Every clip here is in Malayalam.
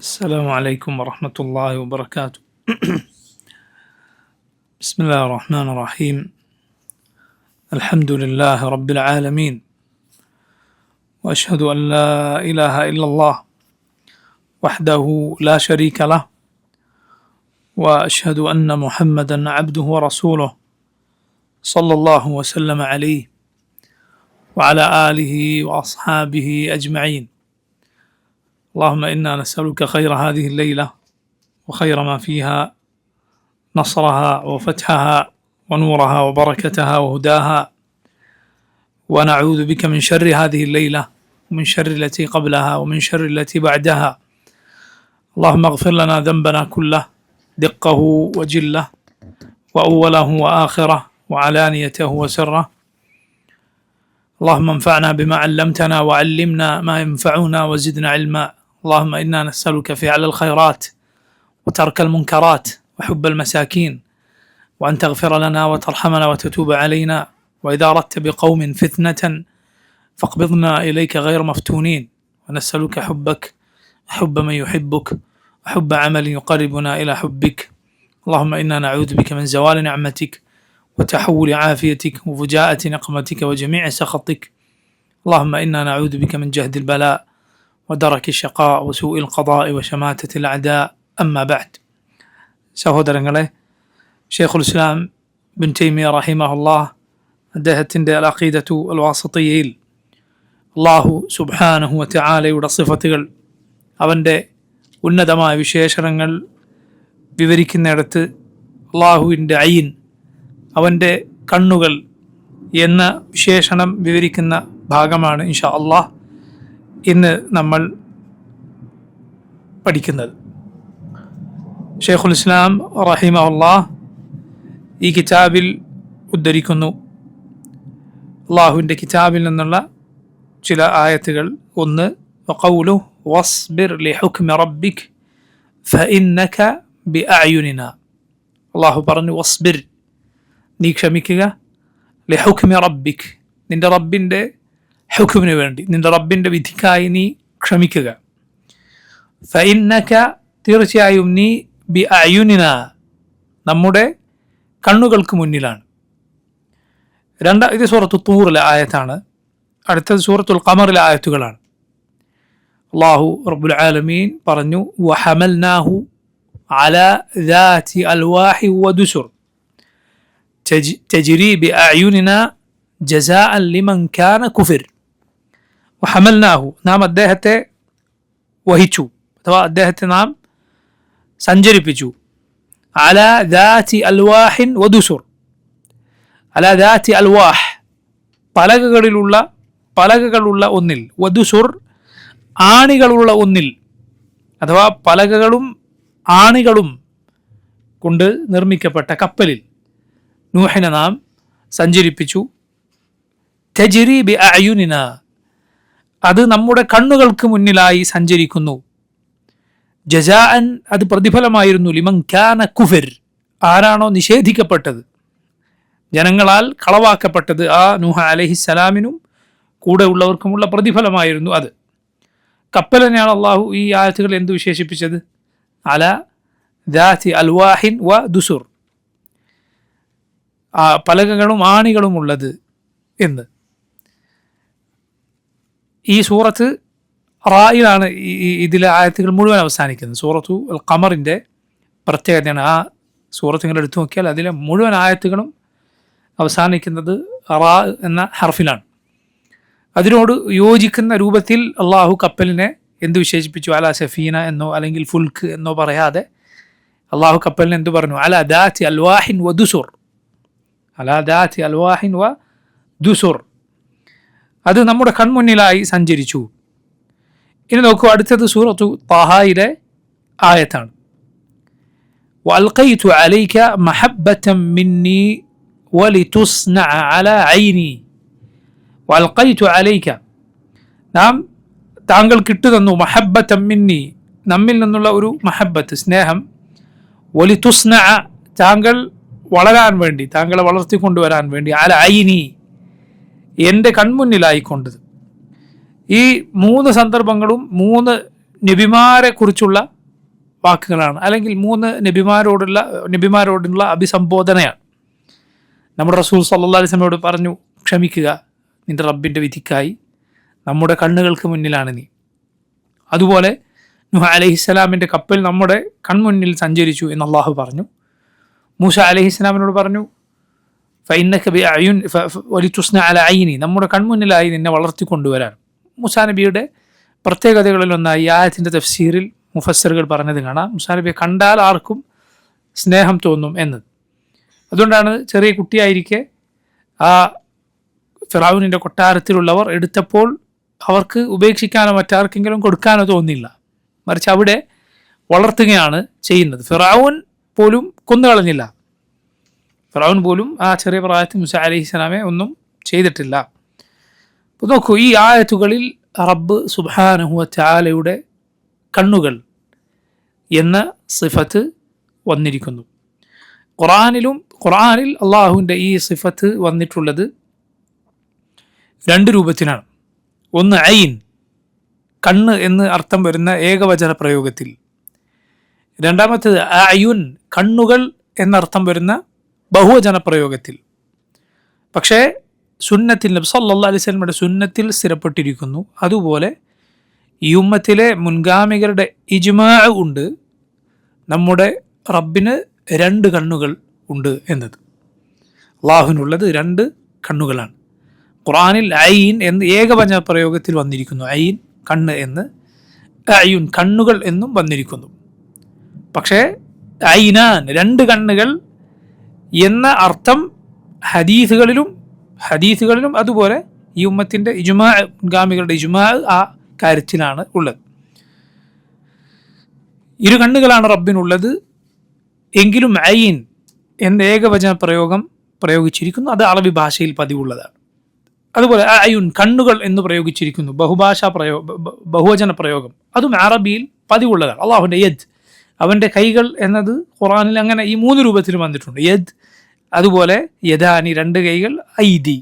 السلام عليكم ورحمة الله وبركاته. بسم الله الرحمن الرحيم. الحمد لله رب العالمين، وأشهد أن لا إله إلا الله وحده لا شريك له، وأشهد أن محمدا عبده ورسوله صلى الله وسلم عليه وعلى آله وأصحابه أجمعين. اللهم إنا نسألك خير هذه الليلة وخير ما فيها، نصرها وفتحها ونورها وبركتها وهداها، ونعوذ بك من شر هذه الليلة ومن شر التي قبلها ومن شر التي بعدها. اللهم اغفر لنا ذنبنا كله، دقه وجله وأوله وآخره وعلانيته وسره. اللهم انفعنا بما علمتنا وعلمنا ما ينفعنا وزدنا علما. اللهم إنا نسألك فعل الخيرات وترك المنكرات وحب المساكين، وأن تغفر لنا وترحمنا وتتوب علينا، وإذا أردت بقوم فتنة فاقبضنا إليك غير مفتونين. ونسألك حبك وحب من يحبك وحب عمل يقربنا إلى حبك. اللهم إنا نعوذ بك من زوال نعمتك وتحول عافيتك وفجاءة نقمتك وجميع سخطك. اللهم إنا نعوذ بك من جهد البلاء ودرك الشقاء وسوء القضاء وشماتة الأعداء. أما بعد. സഹോദരങ്ങളെ, ഷെയ്ഖുൽ ഇസ്ലാം ബിൻ തൈമിയ റഹിമഹുല്ലാഹ് അദ്ദേഹത്തിൻ്റെ അൽ അഖീദത്തു അൽ വാസിത്തിയ്യയിൽ അല്ലാഹു സുബ്ഹാനഹു വ തആലയുടെ സിഫത്തുകൾ, അവൻ്റെ ഉന്നതമായ വിശേഷണങ്ങൾ വിവരിക്കുന്നിടത്ത് അല്ലാഹുവിൻ്റെ ഐൻ, അവൻ്റെ കണ്ണുകൾ എന്ന വിശേഷണം വിവരിക്കുന്ന ഭാഗമാണ് ഇൻഷാ അല്ലാഹ് ഇന്ന് നമ്മൾ പഠിക്കുന്നത്. ഷെയ്ഖുൽ ഇസ്ലാം റഹിമഹുല്ലാഹ് ഈ കിതാബിൽ ഉദ്ധരിക്കുന്നു, അല്ലാഹുവിൻ്റെ കിതാബിൽ നിന്നുള്ള ചില ആയത്തുകൾ. ഒന്ന്, വഖൗലുഹു വസ്ബിർ ലിഹുക്മി റബ്ബിക് ഫഇന്നക ബിഅഅ്യുനിനാ. അല്ലാഹു പറഞ്ഞു, വസ്ബിർ, നീ ക്ഷമിക്കുക, ലിഹുക്മി റബ്ബിക്, നിന്റെ റബ്ബിൻ്റെ ഹുക്മിന് വേണ്ടി, നിന്റെ റബ്ബിൻ്റെ വിധിക്കായി നീ ക്ഷമിക്കുക. ഫഇന്നക, തീർച്ചയായും നീ, ബിഅഅ്യുനിനാ, നമ്മുടെ കണ്ണുകൾക്ക് മുന്നിലാണ്. ഇത് സൂറത്തു തൂറിലെ ആയത്താണ്. അടുത്തത് സൂറത്തുൽ ഖമറിലെ ആയത്തുകളാണ്. അല്ലാഹു റബ്ബുൽ ആലമീൻ പറഞ്ഞു, വഹമൽനാഹു അലാ ദാതി അൽവാഹി വദുസുർ തജ്രി ബിഅഅ്യുനിനാ ജസാഅൻ ലിമൻ കാന കുഫിർ. വഹമൽനാഹു, നാം അദ്ദേഹത്തെ വഹിച്ചു, അഥവാ അദ്ദേഹത്തെ നാം സഞ്ചരിപ്പിച്ചു. അലാ ദാതി അൽവാഹിൻ വദുസുർ, അലാ ദാതി അൽവാഹ്, പലകകളുള്ള ഒന്നിൽ, വദുസുർ, ആണികളുള്ള ഒന്നിൽ, അഥവാ പലകകളും ആണികളും കൊണ്ട് നിർമ്മിക്കപ്പെട്ട കപ്പലിൽ നൂഹിനെ നാം സഞ്ചരിപ്പിച്ചു. തജ്രി ബിഅഅ്യുനിനാ, അത് നമ്മുടെ കണ്ണുകൾക്ക് മുന്നിലായി സഞ്ചരിക്കുന്നു. ജസാഅൻ, അത് പ്രതിഫലമായിരുന്നു, ലിമൻ കാന കുഫിർ, ആരാണോ നിഷേധിക്കപ്പെട്ടത്, ജനങ്ങളാൽ കളവാക്കപ്പെട്ടത്, ആ നൂഹ് അലൈഹിസ്സലാമിനും കൂടെ ഉള്ളവർക്കുമുള്ള പ്രതിഫലമായിരുന്നു അത്. കപ്പലിനെയാണ് അള്ളാഹു ഈ ആയത്തുകൾ എന്ത് വിശേഷിപ്പിച്ചത്? അലാ ദാതി അൽവാഹിൻ വ ദുസുർ, പലകകളും ആണികളും ഉള്ളത് എന്ന്. ഈ സൂറത്ത് റായിലാണ് ഇതിലെ ആയത്തുകൾ മുഴുവൻ അവസാനിക്കുന്നത്. സൂറത്തു അൽ ഖമറിൻ്റെ പ്രത്യേകതയാണ്. ആ സൂറത്ത് നിങ്ങൾ എടുത്തു നോക്കിയാൽ അതിലെ മുഴുവൻ ആയത്തുകളും അവസാനിക്കുന്നത് റാ എന്ന ഹർഫിലാണ്. അതിനോട് യോജിക്കുന്ന രൂപത്തിൽ അള്ളാഹു കപ്പലിനെ എന്ത് വിശേഷിപ്പിച്ചു? അലാ സഫീന എന്നോ അല്ലെങ്കിൽ ഫുൽക്ക് എന്നോ പറയാതെ അള്ളാഹു കപ്പലിനെ എന്തു പറഞ്ഞു? അലാ ദാതി അൽവാഹിൻ വ ദുസുർ, അലാ ദാതി അൽവാഹിൻ വ ദുസുർ, അത് നമ്മുടെ കൺമുന്നിലായി സഞ്ചരിച്ചു. ഇനി നോക്കൂ, അടുത്തത് സൂറത്തു ത്വാഹയിലെ ആയത്താണ്. വഅൽഖൈതു അലൈക മഹബ്ബതൻ മിന്നി വലിതുസ്നഅ അലാ ഐനി. വഅൽഖൈതു അലൈക, നാം താങ്കൾക്ക് ഇട്ടു തന്നു, മഹബ്ബതൻ മിന്നി, നമ്മിൽ നിന്നുള്ള ഒരു മഹബ്ബത്ത്, സ്നേഹം, വലിതുസ്നഅ, താങ്കൾ വളരാൻ വേണ്ടി, താങ്കളെ വളർത്തിക്കൊണ്ടുവരാൻ വേണ്ടി, അല ഐനി, എൻ്റെ കൺമുന്നിലായിക്കൊണ്ടത്. ഈ മൂന്ന് സന്ദർഭങ്ങളും മൂന്ന് നബിമാരെ കുറിച്ചുള്ള വാക്കുകളാണ്, അല്ലെങ്കിൽ 3 നബിമാരോടുള്ള അഭിസംബോധനയാണ്. നമ്മുടെ റസൂൽ സല്ലല്ലാഹു അലൈഹി വസല്ലമയോട് പറഞ്ഞു, ക്ഷമിക്കുക, നിന്റെ റബ്ബിൻ്റെ വിധിക്കായി നമ്മുടെ കണ്ണുകൾക്ക് മുന്നിലാണ് നീ. അതുപോലെ നൂഹ് അലൈഹിസ്സലാമിൻ്റെ കപ്പൽ നമ്മുടെ കൺമുന്നിൽ സഞ്ചരിച്ചു എന്ന് അള്ളാഹു പറഞ്ഞു. മൂസ അലൈഹിസ്സലാമിനോട് പറഞ്ഞു, ഫഇന്നക ബിഅയുൻ വലിതുസ്ന അല ഐനി, നമ്മുടെ കൺമുന്നിലായി നിന്നെ വളർത്തിക്കൊണ്ടുവരാൻ. മൂസാ നബിയുടെ പ്രത്യേകതകളിലൊന്നായി ആയത്തിൻ്റെ തഫ്സീറിൽ മുഫസ്സിറുകൾ പറഞ്ഞത് കാണാം, മൂസാ നബിയെ കണ്ടാൽ ആർക്കും സ്നേഹം തോന്നും എന്നത്. അതുകൊണ്ടാണ് ചെറിയ കുട്ടിയായിരിക്കെ ആ ഫിറഔനിൻ്റെ കൊട്ടാരത്തിലുള്ളവർ എടുത്തപ്പോൾ അവർക്ക് ഉപേക്ഷിക്കാനോ മറ്റാർക്കെങ്കിലും കൊടുക്കാനോ തോന്നില്ല, മറിച്ച് അവിടെ വളർത്തുകയാണ് ചെയ്യുന്നത്. ഫിറഔൻ പോലും കൊന്നുകളഞ്ഞില്ല. ഫിറഔൻ പോലും ആ ചെറിയ പ്രായത്തിൽ മൂസ അലൈഹിസ്സലാമെ ഒന്നും ചെയ്തിട്ടില്ല. അപ്പോൾ നോക്കൂ, ഈ ആയത്തുകളിൽ റബ്ബ് സുബ്ഹാനഹു വ തആലയുടെ കണ്ണുകൾ എന്ന സിഫത്ത് വന്നിരിക്കുന്നു. ഖുർആനിൽ അള്ളാഹുവിൻ്റെ ഈ സിഫത്ത് വന്നിട്ടുള്ളത് 2 രൂപത്തിലാണ്. ഒന്ന് ഐൻ, കണ്ണ് എന്ന് അർത്ഥം വരുന്ന ഏകവചന പ്രയോഗത്തിൽ. രണ്ടാമത്തേത് അയുൻ, കണ്ണുകൾ എന്നർത്ഥം വരുന്ന ബഹുവചന പ്രയോഗത്തിൽ. പക്ഷേ സുന്നത്തിൽ നബി സല്ലല്ലാഹു അലൈഹി വസല്ലമയുടെ സുന്നത്തിൽ സ്ഥിരപ്പെട്ടിരിക്കുന്നു. അതുപോലെ ഈ ഉമ്മത്തിലെ മുൻഗാമികളുടെ ഇജ്മാ ഉണ്ട്, നമ്മുടെ റബ്ബിന് 2 കണ്ണുകൾ ഉണ്ട് എന്നത്. അള്ളാഹുവിനുള്ളത് 2 കണ്ണുകളാണ്. ഖുർആനിൽ ഐൻ എന്ന് ഏകവചന പ്രയോഗത്തിൽ വന്നിരിക്കുന്നു. ഐൻ, കണ്ണ് എന്ന്, അയുൻ, കണ്ണുകൾ എന്നും വന്നിരിക്കുന്നു. പക്ഷേ ഐനാൻ, 2 കണ്ണുകൾ എന്ന അർത്ഥം ഹദീസുകളിലും അതുപോലെ ഈ ഉമ്മത്തിൻ്റെ ഇജ്മാ, മുൻഗാമികളുടെ ഇജ്മാ ആ കാര്യത്തിലാണ് ഉള്ളത്. 2 കണ്ണുകളാണ് റബ്ബിനുള്ളത് എങ്കിലും ഐൻ എന്ന ഏകവചന പ്രയോഗം പ്രയോഗിച്ചിരിക്കുന്നു. അത് അറബി ഭാഷയിൽ പതിവുള്ളതാണ്. അതുപോലെ അയുൻ, കണ്ണുകൾ എന്ന് പ്രയോഗിച്ചിരിക്കുന്നു, ബഹുവചന പ്രയോഗം, അതും അറബിയിൽ പതിവുള്ളതാണ്. അള്ളാഹുവിൻ്റെ യദ്, അവൻ്റെ കൈകൾ എന്നത് ഖുർആനിൽ അങ്ങനെ ഈ 3 രൂപത്തിൽ വന്നിട്ടുണ്ട്. യദ്, അതുപോലെ യദാനി, 2 കൈകൾ, ഐദി,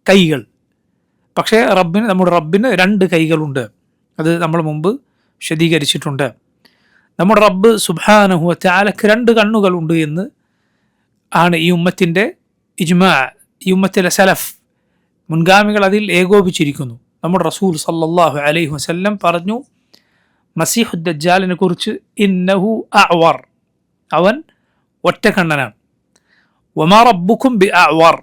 കൈകൾ. പക്ഷേ നമ്മുടെ റബ്ബിന് 2 കൈകളുണ്ട്. അത് നമ്മൾ മുമ്പ് വിശദീകരിച്ചിട്ടുണ്ട്. നമ്മുടെ റബ്ബ് സുബ്ഹാനഹു വ തആലക്ക് 2 കണ്ണുകളുണ്ട് എന്ന് ആണ് ഈ ഉമ്മത്തിൻ്റെ ഇജ്മാ, ഈ ഉമ്മത്തിലെ സലഫ്, മുൻഗാമികൾ അതിൽ ഏകോപിച്ചിരിക്കുന്നു. നമ്മുടെ റസൂൽ സല്ലല്ലാഹു അലൈഹി വസല്ലം പറഞ്ഞു മസീഹു ദജ്ജാലിനെ കുറിച്ച്, ഇന്നഹു അഅ്വർ, അവൻ ഒറ്റക്കണ്ണനാണ്. വമാ റബ്ബുക്കും ബി അഅ്വർ,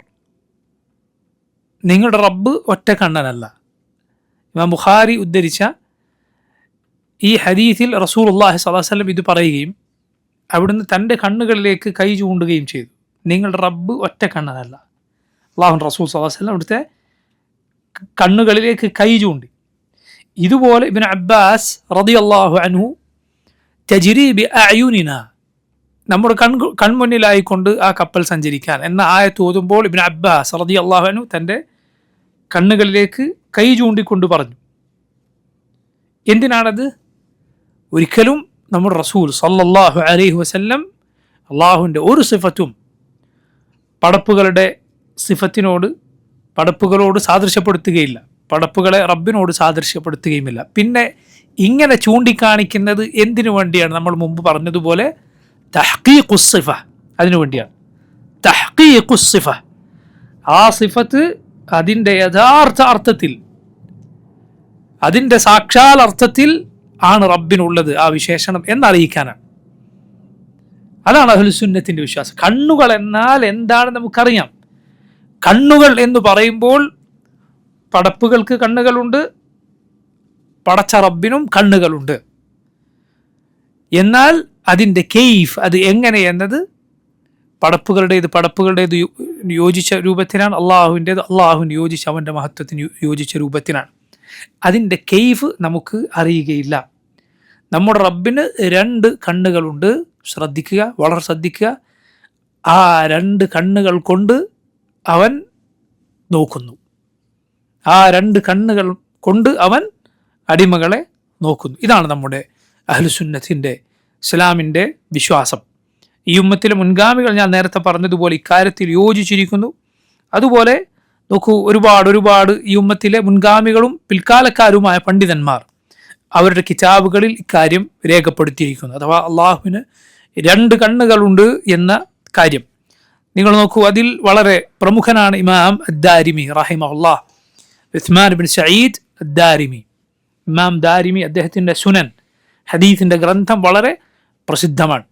നിങ്ങളുടെ റബ്ബ് ഒറ്റക്കണ്ണനല്ല. ഇമാം ബുഖാരി ഉദ്ധരിച്ച ഈ ഹദീസിൽ റസൂലുള്ളാഹി സ്വല്ലല്ലാഹു അലൈഹി വസല്ലം ഇത് പറയുകയും അവിടുന്ന് തൻ്റെ കണ്ണുകളിലേക്ക് കൈ ചൂണ്ടുകയും ചെയ്തു. നിങ്ങളുടെ റബ്ബ് ഒറ്റക്കണ്ണനല്ല. അല്ലാഹു റസൂൽ സ്വല്ലല്ലാഹു അലൈഹി വസല്ലം അവിടുത്തെ കണ്ണുകളിലേക്ക് കൈ ചൂണ്ടി. ഇതുപോലെ ഇബ്നു അബ്ബാസ് റളിയല്ലാഹു അൻഹു തജ്രി ബി അഅ്യുനിനാ, നമ്മുടെ കൺമുന്നിലായിക്കൊണ്ട് ആ കപ്പൽ സഞ്ചരിക്കാൻ എന്ന ആയത്ത് ഓതുമ്പോൾ ഇബ്നു അബ്ബാസ് റളിയല്ലാഹു അൻഹു തൻ്റെ കണ്ണുകളിലേക്ക് കൈ ചൂണ്ടിക്കൊണ്ട് പറഞ്ഞു. എന്തിനാണത്? ഒരിക്കലും നമ്മുടെ റസൂൽ സല്ലല്ലാഹു അലൈഹി വസല്ലം അള്ളാഹുവിൻ്റെ ഒരു സിഫത്തും പടപ്പുകളോട് സാദൃശ്യപ്പെടുത്തുകയില്ല, പടപ്പുകളെ റബ്ബിനോട് സാദൃശ്യപ്പെടുത്തുകയുമില്ല. പിന്നെ ഇങ്ങനെ ചൂണ്ടിക്കാണിക്കുന്നത് എന്തിനു വേണ്ടിയാണ്? നമ്മൾ മുമ്പ് പറഞ്ഞതുപോലെ തഹ്ഖീഖുസ് സിഫ, അതിനു വേണ്ടിയാണ്. തഹ്ഖീഖുസ് സിഫ, ആ സിഫത്ത് അതിൻ്റെ യഥാർത്ഥ അർത്ഥത്തിൽ, അതിൻ്റെ സാക്ഷാൽ അർത്ഥത്തിൽ ആണ് റബ്ബിനുള്ളത് ആ വിശേഷണം എന്നറിയിക്കാനാണ്. അതാണ് അഹ്ലുസുന്നത്തിൻ്റെ വിശ്വാസം. കണ്ണുകൾ എന്നാൽ എന്താണ് നമുക്കറിയാം. കണ്ണുകൾ എന്ന് പറയുമ്പോൾ പടപ്പുകൾക്ക് കണ്ണുകളുണ്ട്, പടച്ച റബ്ബിനും കണ്ണുകളുണ്ട്. എന്നാൽ അതിൻ്റെ കെയ്ഫ്, അത് എങ്ങനെ എന്നത് പടപ്പുകളുടേത് യോജിച്ച രൂപത്തിനാണ്, അള്ളാഹുവിന് യോജിച്ച, അവൻ്റെ മഹത്വത്തിന് യോജിച്ച രൂപത്തിനാണ്. അതിൻ്റെ കെയ്ഫ് നമുക്ക് അറിയുകയില്ല. നമ്മുടെ റബ്ബിന് 2 കണ്ണുകളുണ്ട്. ശ്രദ്ധിക്കുക, വളരെ ശ്രദ്ധിക്കുക. ആ 2 കണ്ണുകൾ കൊണ്ട് അവൻ നോക്കുന്നു. ആ 2 കണ്ണുകൾ കൊണ്ട് അവൻ അടിമകളെ നോക്കുന്നു. ഇതാണ് നമ്മുടെ അഹ്ലുസുന്നത്തിൻ്റെ, ഇസ്ലാമിൻ്റെ വിശ്വാസം. ഈ ഉമ്മത്തിലെ മുൻഗാമികൾ ഞാൻ നേരത്തെ പറഞ്ഞതുപോലെ ഇക്കാര്യത്തിൽ യോജിച്ചിരിക്കുന്നു. അതുപോലെ നോക്കൂ, ഒരുപാട് ഈ ഉമ്മത്തിലെ മുൻഗാമികളും പിൽക്കാലക്കാരുമായ പണ്ഡിതന്മാർ അവരുടെ കിതാബുകളിൽ ഇക്കാര്യം രേഖപ്പെടുത്തിയിരിക്കുന്നു. അഥവാ അള്ളാഹുവിന് 2 കണ്ണുകളുണ്ട് എന്ന കാര്യം നിങ്ങൾ നോക്കൂ. അതിൽ വളരെ പ്രമുഖനാണ് ഇമാം അദ്ദാരിമി റഹിമഹുല്ലാഹ്, ഉസ്മാൻ ബിൻ സഈദ് അദ്ദാരിമി. ഇമാം ദാരിമി അദ്ദേഹത്തിൻ്റെ സുനൻ ഹദീസിൻ്റെ ഗ്രന്ഥം വളരെ പ്രസിദ്ധമാണ്.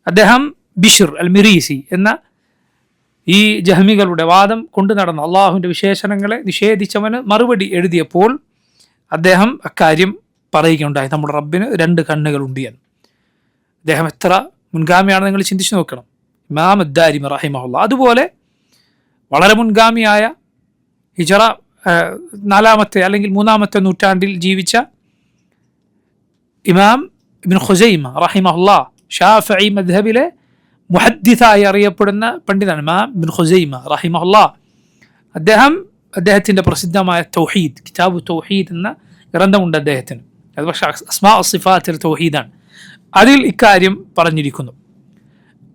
അദ്ദേഹം ബിശ്ർ അൽ മിറീസി എന്ന ഈ ജഹ്മികളുടെ വാദം കൊണ്ടു നടന്ന അള്ളാഹുവിൻ്റെ വിശേഷണങ്ങളെ നിഷേധിച്ചവന് മറുപടി എഴുതിയപ്പോൾ അദ്ദേഹം അക്കാര്യം പറയുകയുണ്ടായി, നമ്മുടെ റബ്ബിന് 2 കണ്ണുകളുണ്ട് എന്ന്. അദ്ദേഹം എത്ര മുൻഗാമിയാണെന്ന് നിങ്ങൾ ചിന്തിച്ചു നോക്കണം, ഇമാം അദ്ദാരിമി റഹിമഹുല്ലാഹ്. അതുപോലെ വളരെ മുൻഗാമിയായ ഹിജറ 4ാമത്തെ അല്ലെങ്കിൽ 3ാമത്തെ നൂറ്റാണ്ടിൽ ജീവിച്ച ഇമാം ഇബ്നു ഖുസൈമ റഹിമഹുല്ലാഹ്, ഷാഫിഈ മദ്ഹബിലെ മുഹദ്ദിസായി അറിയപ്പെടുന്ന പണ്ഡിതൻ ഇമാം ഇബ്നു ഖുസൈമ റഹിമഹുല്ലാഹ്. അദ്ദേഹത്തിൻ്റെ പ്രസിദ്ധമായ തൗഹീദ്, കിതാബു തൗഹീദ് എന്ന ഗ്രന്ഥമുണ്ട് അദ്ദേഹത്തിന്. അത് പക്ഷേ അസ്മാ സിഫാത്തിൽ തൗഹീദാണ്. അതിൽ ഇക്കാര്യം പറഞ്ഞിരിക്കുന്നു.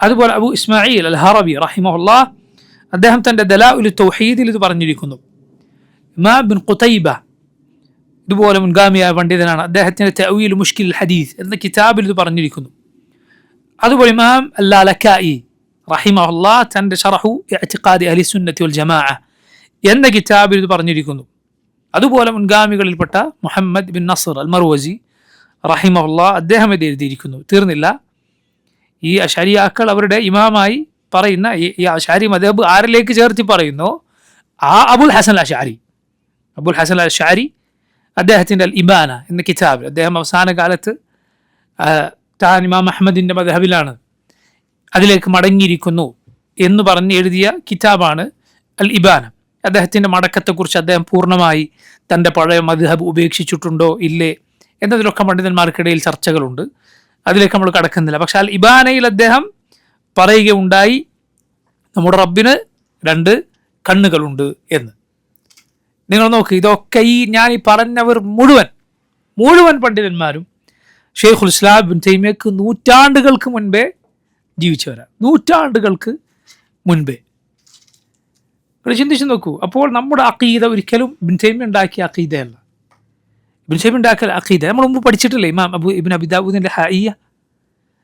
അതുപോലെ അബു ഇസ്മായിൽ അൽ ഹറബി റഹിമഹുല്ലാഹ് അദ്ദേഹം തൻ്റെ ദലാഉൽ തൗഹീദിൽ ഇത് പറഞ്ഞിരിക്കുന്നു. ഇമാം ഇബ്നു ഖുതൈബ ഇതുപോലെ മുൻഗാമിയായ പണ്ഡിതനാണ്, അദ്ദേഹത്തിൻ്റെ തഅ്വീൽ മുഷ്കിൽ ഹദീസ് എന്ന കിതാബിൽ ഇത് പറഞ്ഞിരിക്കുന്നു. അതുപോലെ ഇമാം അല്ലാലക്കായി റഹിമഹുല്ലാഹ് തൻ്റെ ശറഹു ഇഅ്തിഖാദി അഹ്ലി സുന്നത്തി വൽ ജമാഅ എന്ന കിതാബിൽ ഇത് പറഞ്ഞിരിക്കുന്നു. അതുപോലെ മുൻഗാമികളിൽപ്പെട്ട മുഹമ്മദ് ബിൻ നസർ അൽ മർവസി റഹിമഹുല്ലാഹ് അദ്ദേഹം ഇത് എഴുതിയിരിക്കുന്നു. തീർന്നില്ല, ഈ അശരിയാക്കൾ അവരുടെ ഇമാമായി പറയുന്ന ഈ അശാരി മദ്ഹബ് ആരിലേക്ക് ചേർത്തി പറയുന്നു? ആ അബുൽ ഹസൻ അൽ അശ്അരി അദ്ദേഹത്തിൻ്റെ അൽ ഇബാന എന്ന കിതാബിൽ അദ്ദേഹം അവസാന കാലത്ത് താൻ ഇമാം അഹ്മദിൻ്റെ മദ്ഹബിലാണ്, അതിലേക്ക് മടങ്ങിയിരിക്കുന്നു എന്ന് പറഞ്ഞ് എഴുതിയ കിതാബാണ് അൽ ഇബാന. അദ്ദേഹത്തിൻ്റെ മടക്കത്തെക്കുറിച്ച് അദ്ദേഹം പൂർണ്ണമായി തൻ്റെ പഴയ മദ്ഹബ് ഉപേക്ഷിച്ചിട്ടുണ്ടോ ഇല്ലേ എന്നതിലൊക്കെ പണ്ഡിതന്മാർക്കിടയിൽ ചർച്ചകളുണ്ട്, അതിലേക്ക് നമ്മൾ കടക്കുന്നില്ല. പക്ഷെ അൽ ഇബാനയിൽ അദ്ദേഹം പറയുകയുണ്ടായി, നമ്മുടെ റബ്ബിന് 2 കണ്ണുകളുണ്ട് എന്ന്. നിങ്ങൾ നോക്ക്, ഇതൊക്കെ ഞാൻ ഈ പറഞ്ഞവർ മുഴുവൻ പണ്ഡിതന്മാരും ഷെയ്ഖുൽ ഇസ്ലാം ഇബ്നു തൈമിയ്യക്ക് നൂറ്റാണ്ടുകൾക്ക് മുൻപേ ജീവിച്ചവരാണ്. നൂറ്റാണ്ടുകൾക്ക് മുൻപേ ചിന്തിച്ചു നോക്കൂ. അപ്പോൾ നമ്മുടെ അഖീദ ഒരിക്കലും ഇബ്നു തൈമിയ്യ ഉണ്ടാക്കിയ അഖീദയല്ല. ഇബ്നു തൈമിയ്യ ഉണ്ടാക്കിയ അഖീദ നമ്മൾ മുമ്പ് പഠിച്ചിട്ടില്ലേ? ഇമാം ഇബ്നു അബി ദാവൂദിൻ്റെ ഹായിയ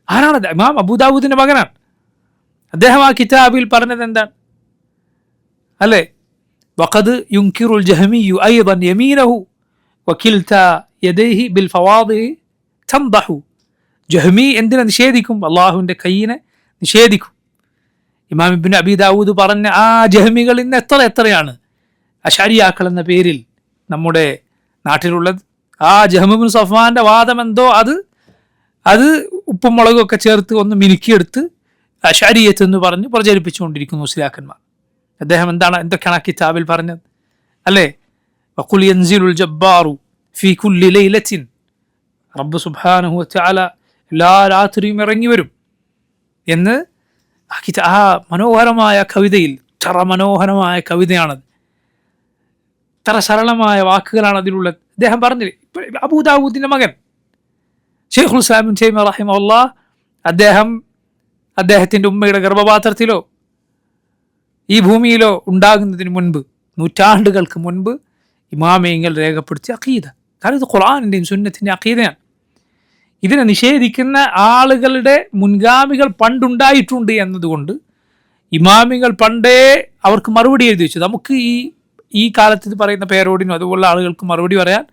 ആരാണത്? ഇമാം അബൂ ദാവൂദിൻ്റെ മകനാണ്. അദ്ദേഹം ആ കിതാബിൽ പറഞ്ഞത് എന്താണ് അല്ലേ? വഖദ് യുൻകിറുൽ ജഹ്മിയ്യു അയ്ദൻ യമീനഹു വകിൽതാ യദൈഹി ബിൽ ഫവാദിഹി തംദഹു. ജഹ്മി എന്തിനെ നിഷേധിക്കും? അള്ളാഹുവിൻ്റെ കയ്യിനെ നിഷേധിക്കും. ഇമാം ഇബ്നു അബി ദാവൂദ് പറഞ്ഞ ആ ജഹ്മികൾ ഇന്ന് എത്രയാണ് അശരിയാക്കൾ എന്ന പേരിൽ നമ്മുടെ നാട്ടിലുള്ളത്. ആ ജഹ്മു ബിൻ സഫ്വാന്റെ വാദം എന്തോ അത് ഉപ്പും മുളകൊക്കെ ചേർത്ത് ഒന്ന് മിനുക്കിയെടുത്ത് അശരിയത്ത് എന്ന് പറഞ്ഞ് പ്രചരിപ്പിച്ചുകൊണ്ടിരിക്കുന്നു മുസ്ലിയാക്കന്മാർ. അദ്ദേഹം എന്തൊക്കെയാണ് ആ കിതാബിൽ പറഞ്ഞത് അല്ലേ? വഖുൽ യൻസിലുൽ ജബ്ബാറു ഫീ കുല്ലി ലൈലത്തിൻ, റബ്ബ് സുബ്ഹാനഹു വതആല എല്ലാ രാത്രിയും ഇറങ്ങി വരും എന്ന് ആ മനോഹരമായ കവിതയിൽ, ഇത്ര മനോഹരമായ കവിതയാണത്, ഇത്ര സരളമായ വാക്കുകളാണ് അതിലുള്ളത്. അദ്ദേഹം പറഞ്ഞില്ലേ, അബൂ ദാവൂദിൻ്റെ മകൻ ഷെയ്ഖുൽ ഇസ്ലാം ഇബ്നു തൈമിയ്യ റഹിമഹുല്ലാഹ് അദ്ദേഹത്തിൻ്റെ ഉമ്മയുടെ ഗർഭപാത്രത്തിലോ ഈ ഭൂമിയിലോ ഉണ്ടാകുന്നതിന് മുൻപ്, നൂറ്റാണ്ടുകൾക്ക് മുൻപ് ഇമാമിയങ്ങൾ രേഖപ്പെടുത്തിയ അഖീദ. കാരണം ഇത് ഖുർആനിൻ്റെയും സുന്നത്തിൻ്റെ അഖീദയാണ്. ഇതിനെ നിഷേധിക്കുന്ന ആളുകളുടെ മുൻഗാമികൾ പണ്ടുണ്ടായിട്ടുണ്ട് എന്നതുകൊണ്ട് ഇമാമികൾ പണ്ടേ അവർക്ക് മറുപടി എഴുതി വെച്ചു. നമുക്ക് ഈ കാലത്ത് ഇത് പറയുന്ന പേരോടിനും അതുപോലുള്ള ആളുകൾക്ക് മറുപടി പറയാൻ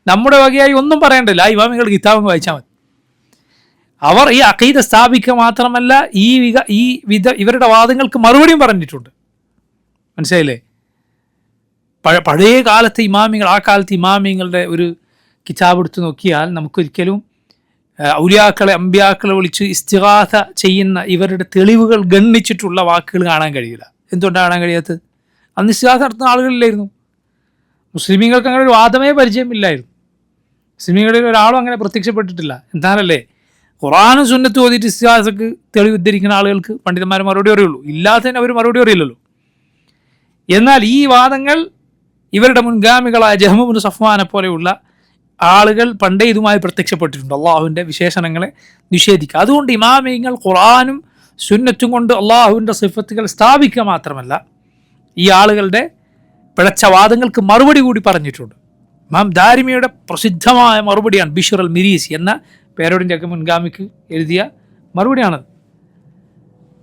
നമ്മുടെ വകയായി ഒന്നും പറയേണ്ടതില്ല. ആ ഇമാമികൾ കിതാബ് വായിച്ചാൽ മതി. അവർ ഈ അഖീദ സ്ഥാപിക്കുക മാത്രമല്ല, ഇവരുടെ വാദങ്ങൾക്ക് മറുപടിയും പറഞ്ഞിട്ടുണ്ട്. മനസ്സിലായില്ലേ? പഴയ കാലത്തെ ഇമാമിങ്ങൾ, ആ കാലത്തെ ഇമാമിങ്ങളുടെ ഒരു കിതാബ് എടുത്ത് നോക്കിയാൽ നമുക്കൊരിക്കലും ഔലിയാക്കളെ അമ്പിയാക്കളെ വിളിച്ച് ഇസ്തിഗാസ ചെയ്യുന്ന ഇവരുടെ തെളിവുകൾ ഗണ്ണിച്ചിട്ടുള്ള വാക്കുകൾ കാണാൻ കഴിയില്ല. എന്തുകൊണ്ടാണ് കാണാൻ കഴിയാത്തത്? അന്ന് ഇസ്തിഗാസ നടത്തുന്ന ആളുകളില്ലായിരുന്നു. മുസ്ലിമീങ്ങൾക്ക് അങ്ങനെ ഒരു വാദമേ പരിചയമില്ലായിരുന്നു. മുസ്ലിമീങ്ങളിൽ ഒരാളും അങ്ങനെ പ്രത്യക്ഷപ്പെട്ടിട്ടില്ല. എന്താണല്ലേ, ഖുർആനും സുന്നത്തും ഓതിയിട്ട് ഇസ്തിഗാസക്ക് തെളിവ് ഉദ്ധരിക്കുന്ന ആളുകൾക്ക് പണ്ഡിതന്മാർ മറുപടി അറിയുള്ളൂ, ഇല്ലാത്തതിന് അവർ മറുപടി അറിയില്ലല്ലോ. എന്നാൽ ഈ വാദങ്ങൾ ഇവരുടെ മുൻഗാമികളായ ജഹ്മു ബിൻ സഫ്വാനെ പോലെയുള്ള ആളുകൾ പണ്ടേ ഇതുമായി പ്രത്യക്ഷപ്പെട്ടിട്ടുണ്ട്, അള്ളാഹുവിൻ്റെ വിശേഷണങ്ങളെ നിഷേധിക്കുക. അതുകൊണ്ട് ഇമാമിയങ്ങൾ ഖുർആനും സുന്നത്തും കൊണ്ട് അള്ളാഹുവിൻ്റെ സിഫത്തുകൾ സ്ഥാപിക്കുക മാത്രമല്ല, ഈ ആളുകളുടെ പിഴച്ച വാദങ്ങൾക്ക് മറുപടി കൂടി പറഞ്ഞിട്ടുണ്ട്. ഇമാം ദാരിമിയുടെ പ്രസിദ്ധമായ മറുപടിയാണ് ബിഷർ അൽ മിരീസി എന്ന പേരോടിൻ്റെ ഒക്കെ മുൻഗാമിക്ക് എഴുതിയ മറുപടിയാണത്.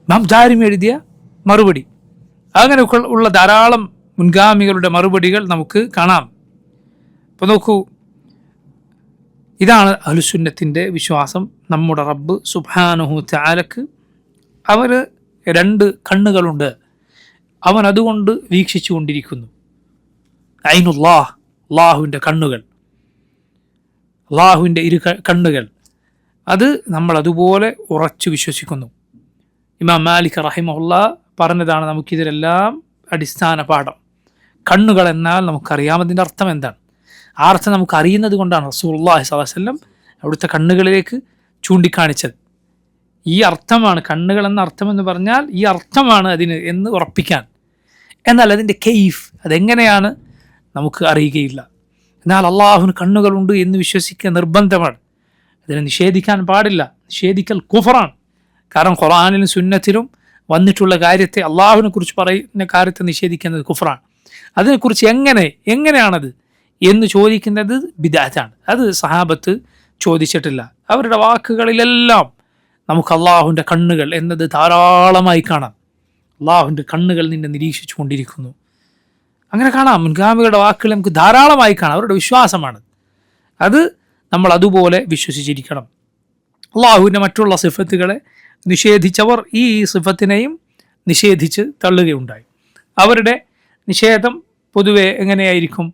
ഇമാം ദാരിമി എഴുതിയ മറുപടി. അങ്ങനെ ഉള്ള ധാരാളം മുൻഗാമികളുടെ മറുപടികൾ നമുക്ക് കാണാം. ഇപ്പോൾ നോക്കൂ, ഇതാണ് അഹ്ലുസുന്നത്തിൻ്റെ വിശ്വാസം. നമ്മുടെ റബ്ബ് സുബ്ഹാനഹു തആലക്ക് അവന് 2 കണ്ണുകളുണ്ട്. അവൻ അതുകൊണ്ട് വീക്ഷിച്ചു കൊണ്ടിരിക്കുന്നു. ഐനുല്ലാഹ്, അള്ളാഹുവിൻ്റെ കണ്ണുകൾ, അള്ളാഹുവിൻ്റെ കണ്ണുകൾ, അത് നമ്മൾ അതുപോലെ ഉറച്ചു വിശ്വസിക്കുന്നു. ഇമാം മാലിക് റഹിമഹുല്ലാ പറഞ്ഞതാണ് നമുക്കിതിലെല്ലാം അടിസ്ഥാന പാഠം. കണ്ണുകൾ എന്നാൽ നമുക്കറിയാം അതിൻ്റെ അർത്ഥം എന്താണ്. ആ അർത്ഥം നമുക്ക് അറിയുന്നത് കൊണ്ടാണ് റസൂലുള്ളാഹി സ്വല്ലല്ലാഹു അലൈഹി വസല്ലം അവിടുത്തെ കണ്ണുകളിലേക്ക് ചൂണ്ടിക്കാണിച്ചത്. ഈ അർത്ഥമാണ് കണ്ണുകൾ എന്ന അർത്ഥമെന്ന് പറഞ്ഞാൽ ഈ അർത്ഥമാണ് അതിന് എന്ന് ഉറപ്പിക്കാൻ. എന്നാൽ അതിൻ്റെ കെയ്ഫ്, അതെങ്ങനെയാണ് നമുക്ക് അറിയുകയില്ല. എന്നാൽ അള്ളാഹുവിന് കണ്ണുകളുണ്ട് എന്ന് വിശ്വസിക്കുക നിർബന്ധമാണ്. അതിനെ നിഷേധിക്കാൻ പാടില്ല. നിഷേധിക്കൽ കുഫറാണ്. കാരണം ഖുർആനിലും സുന്നത്തിലും വന്നിട്ടുള്ള കാര്യത്തെ, അള്ളാഹുവിനെ കുറിച്ച് പറയുന്ന കാര്യത്തെ നിഷേധിക്കുന്നത് കുഫറാണ്. അതിനെക്കുറിച്ച് എങ്ങനെയാണത് എന്ന് ചോദിക്കുന്നത് ബിദ്അത്താണ്. അത് സഹാബത്ത് ചോദിച്ചിട്ടില്ല. അവരുടെ വാക്കുകളിലെല്ലാം നമുക്ക് അള്ളാഹുവിൻ്റെ കണ്ണുകൾ എന്നത് ധാരാളമായി കാണാം. അള്ളാഹുവിൻ്റെ കണ്ണുകൾ നിന്നെ നിരീക്ഷിച്ചു കൊണ്ടിരിക്കുന്നു, അങ്ങനെ കാണാം. മുൻഗാമികളുടെ വാക്കുകൾ നമുക്ക് ധാരാളമായി കാണാം. അവരുടെ വിശ്വാസമാണ് അത്. നമ്മൾ അതുപോലെ വിശ്വസിച്ചിരിക്കണം. അള്ളാഹുവിൻ്റെ മറ്റുള്ള സിഫത്തുകളെ നിഷേധിച്ചവർ ഈ സിഫത്തിനെയും നിഷേധിച്ച് തള്ളുകയുണ്ടായി. അവരുടെ നിഷേധം പൊതുവെ എങ്ങനെയായിരിക്കും?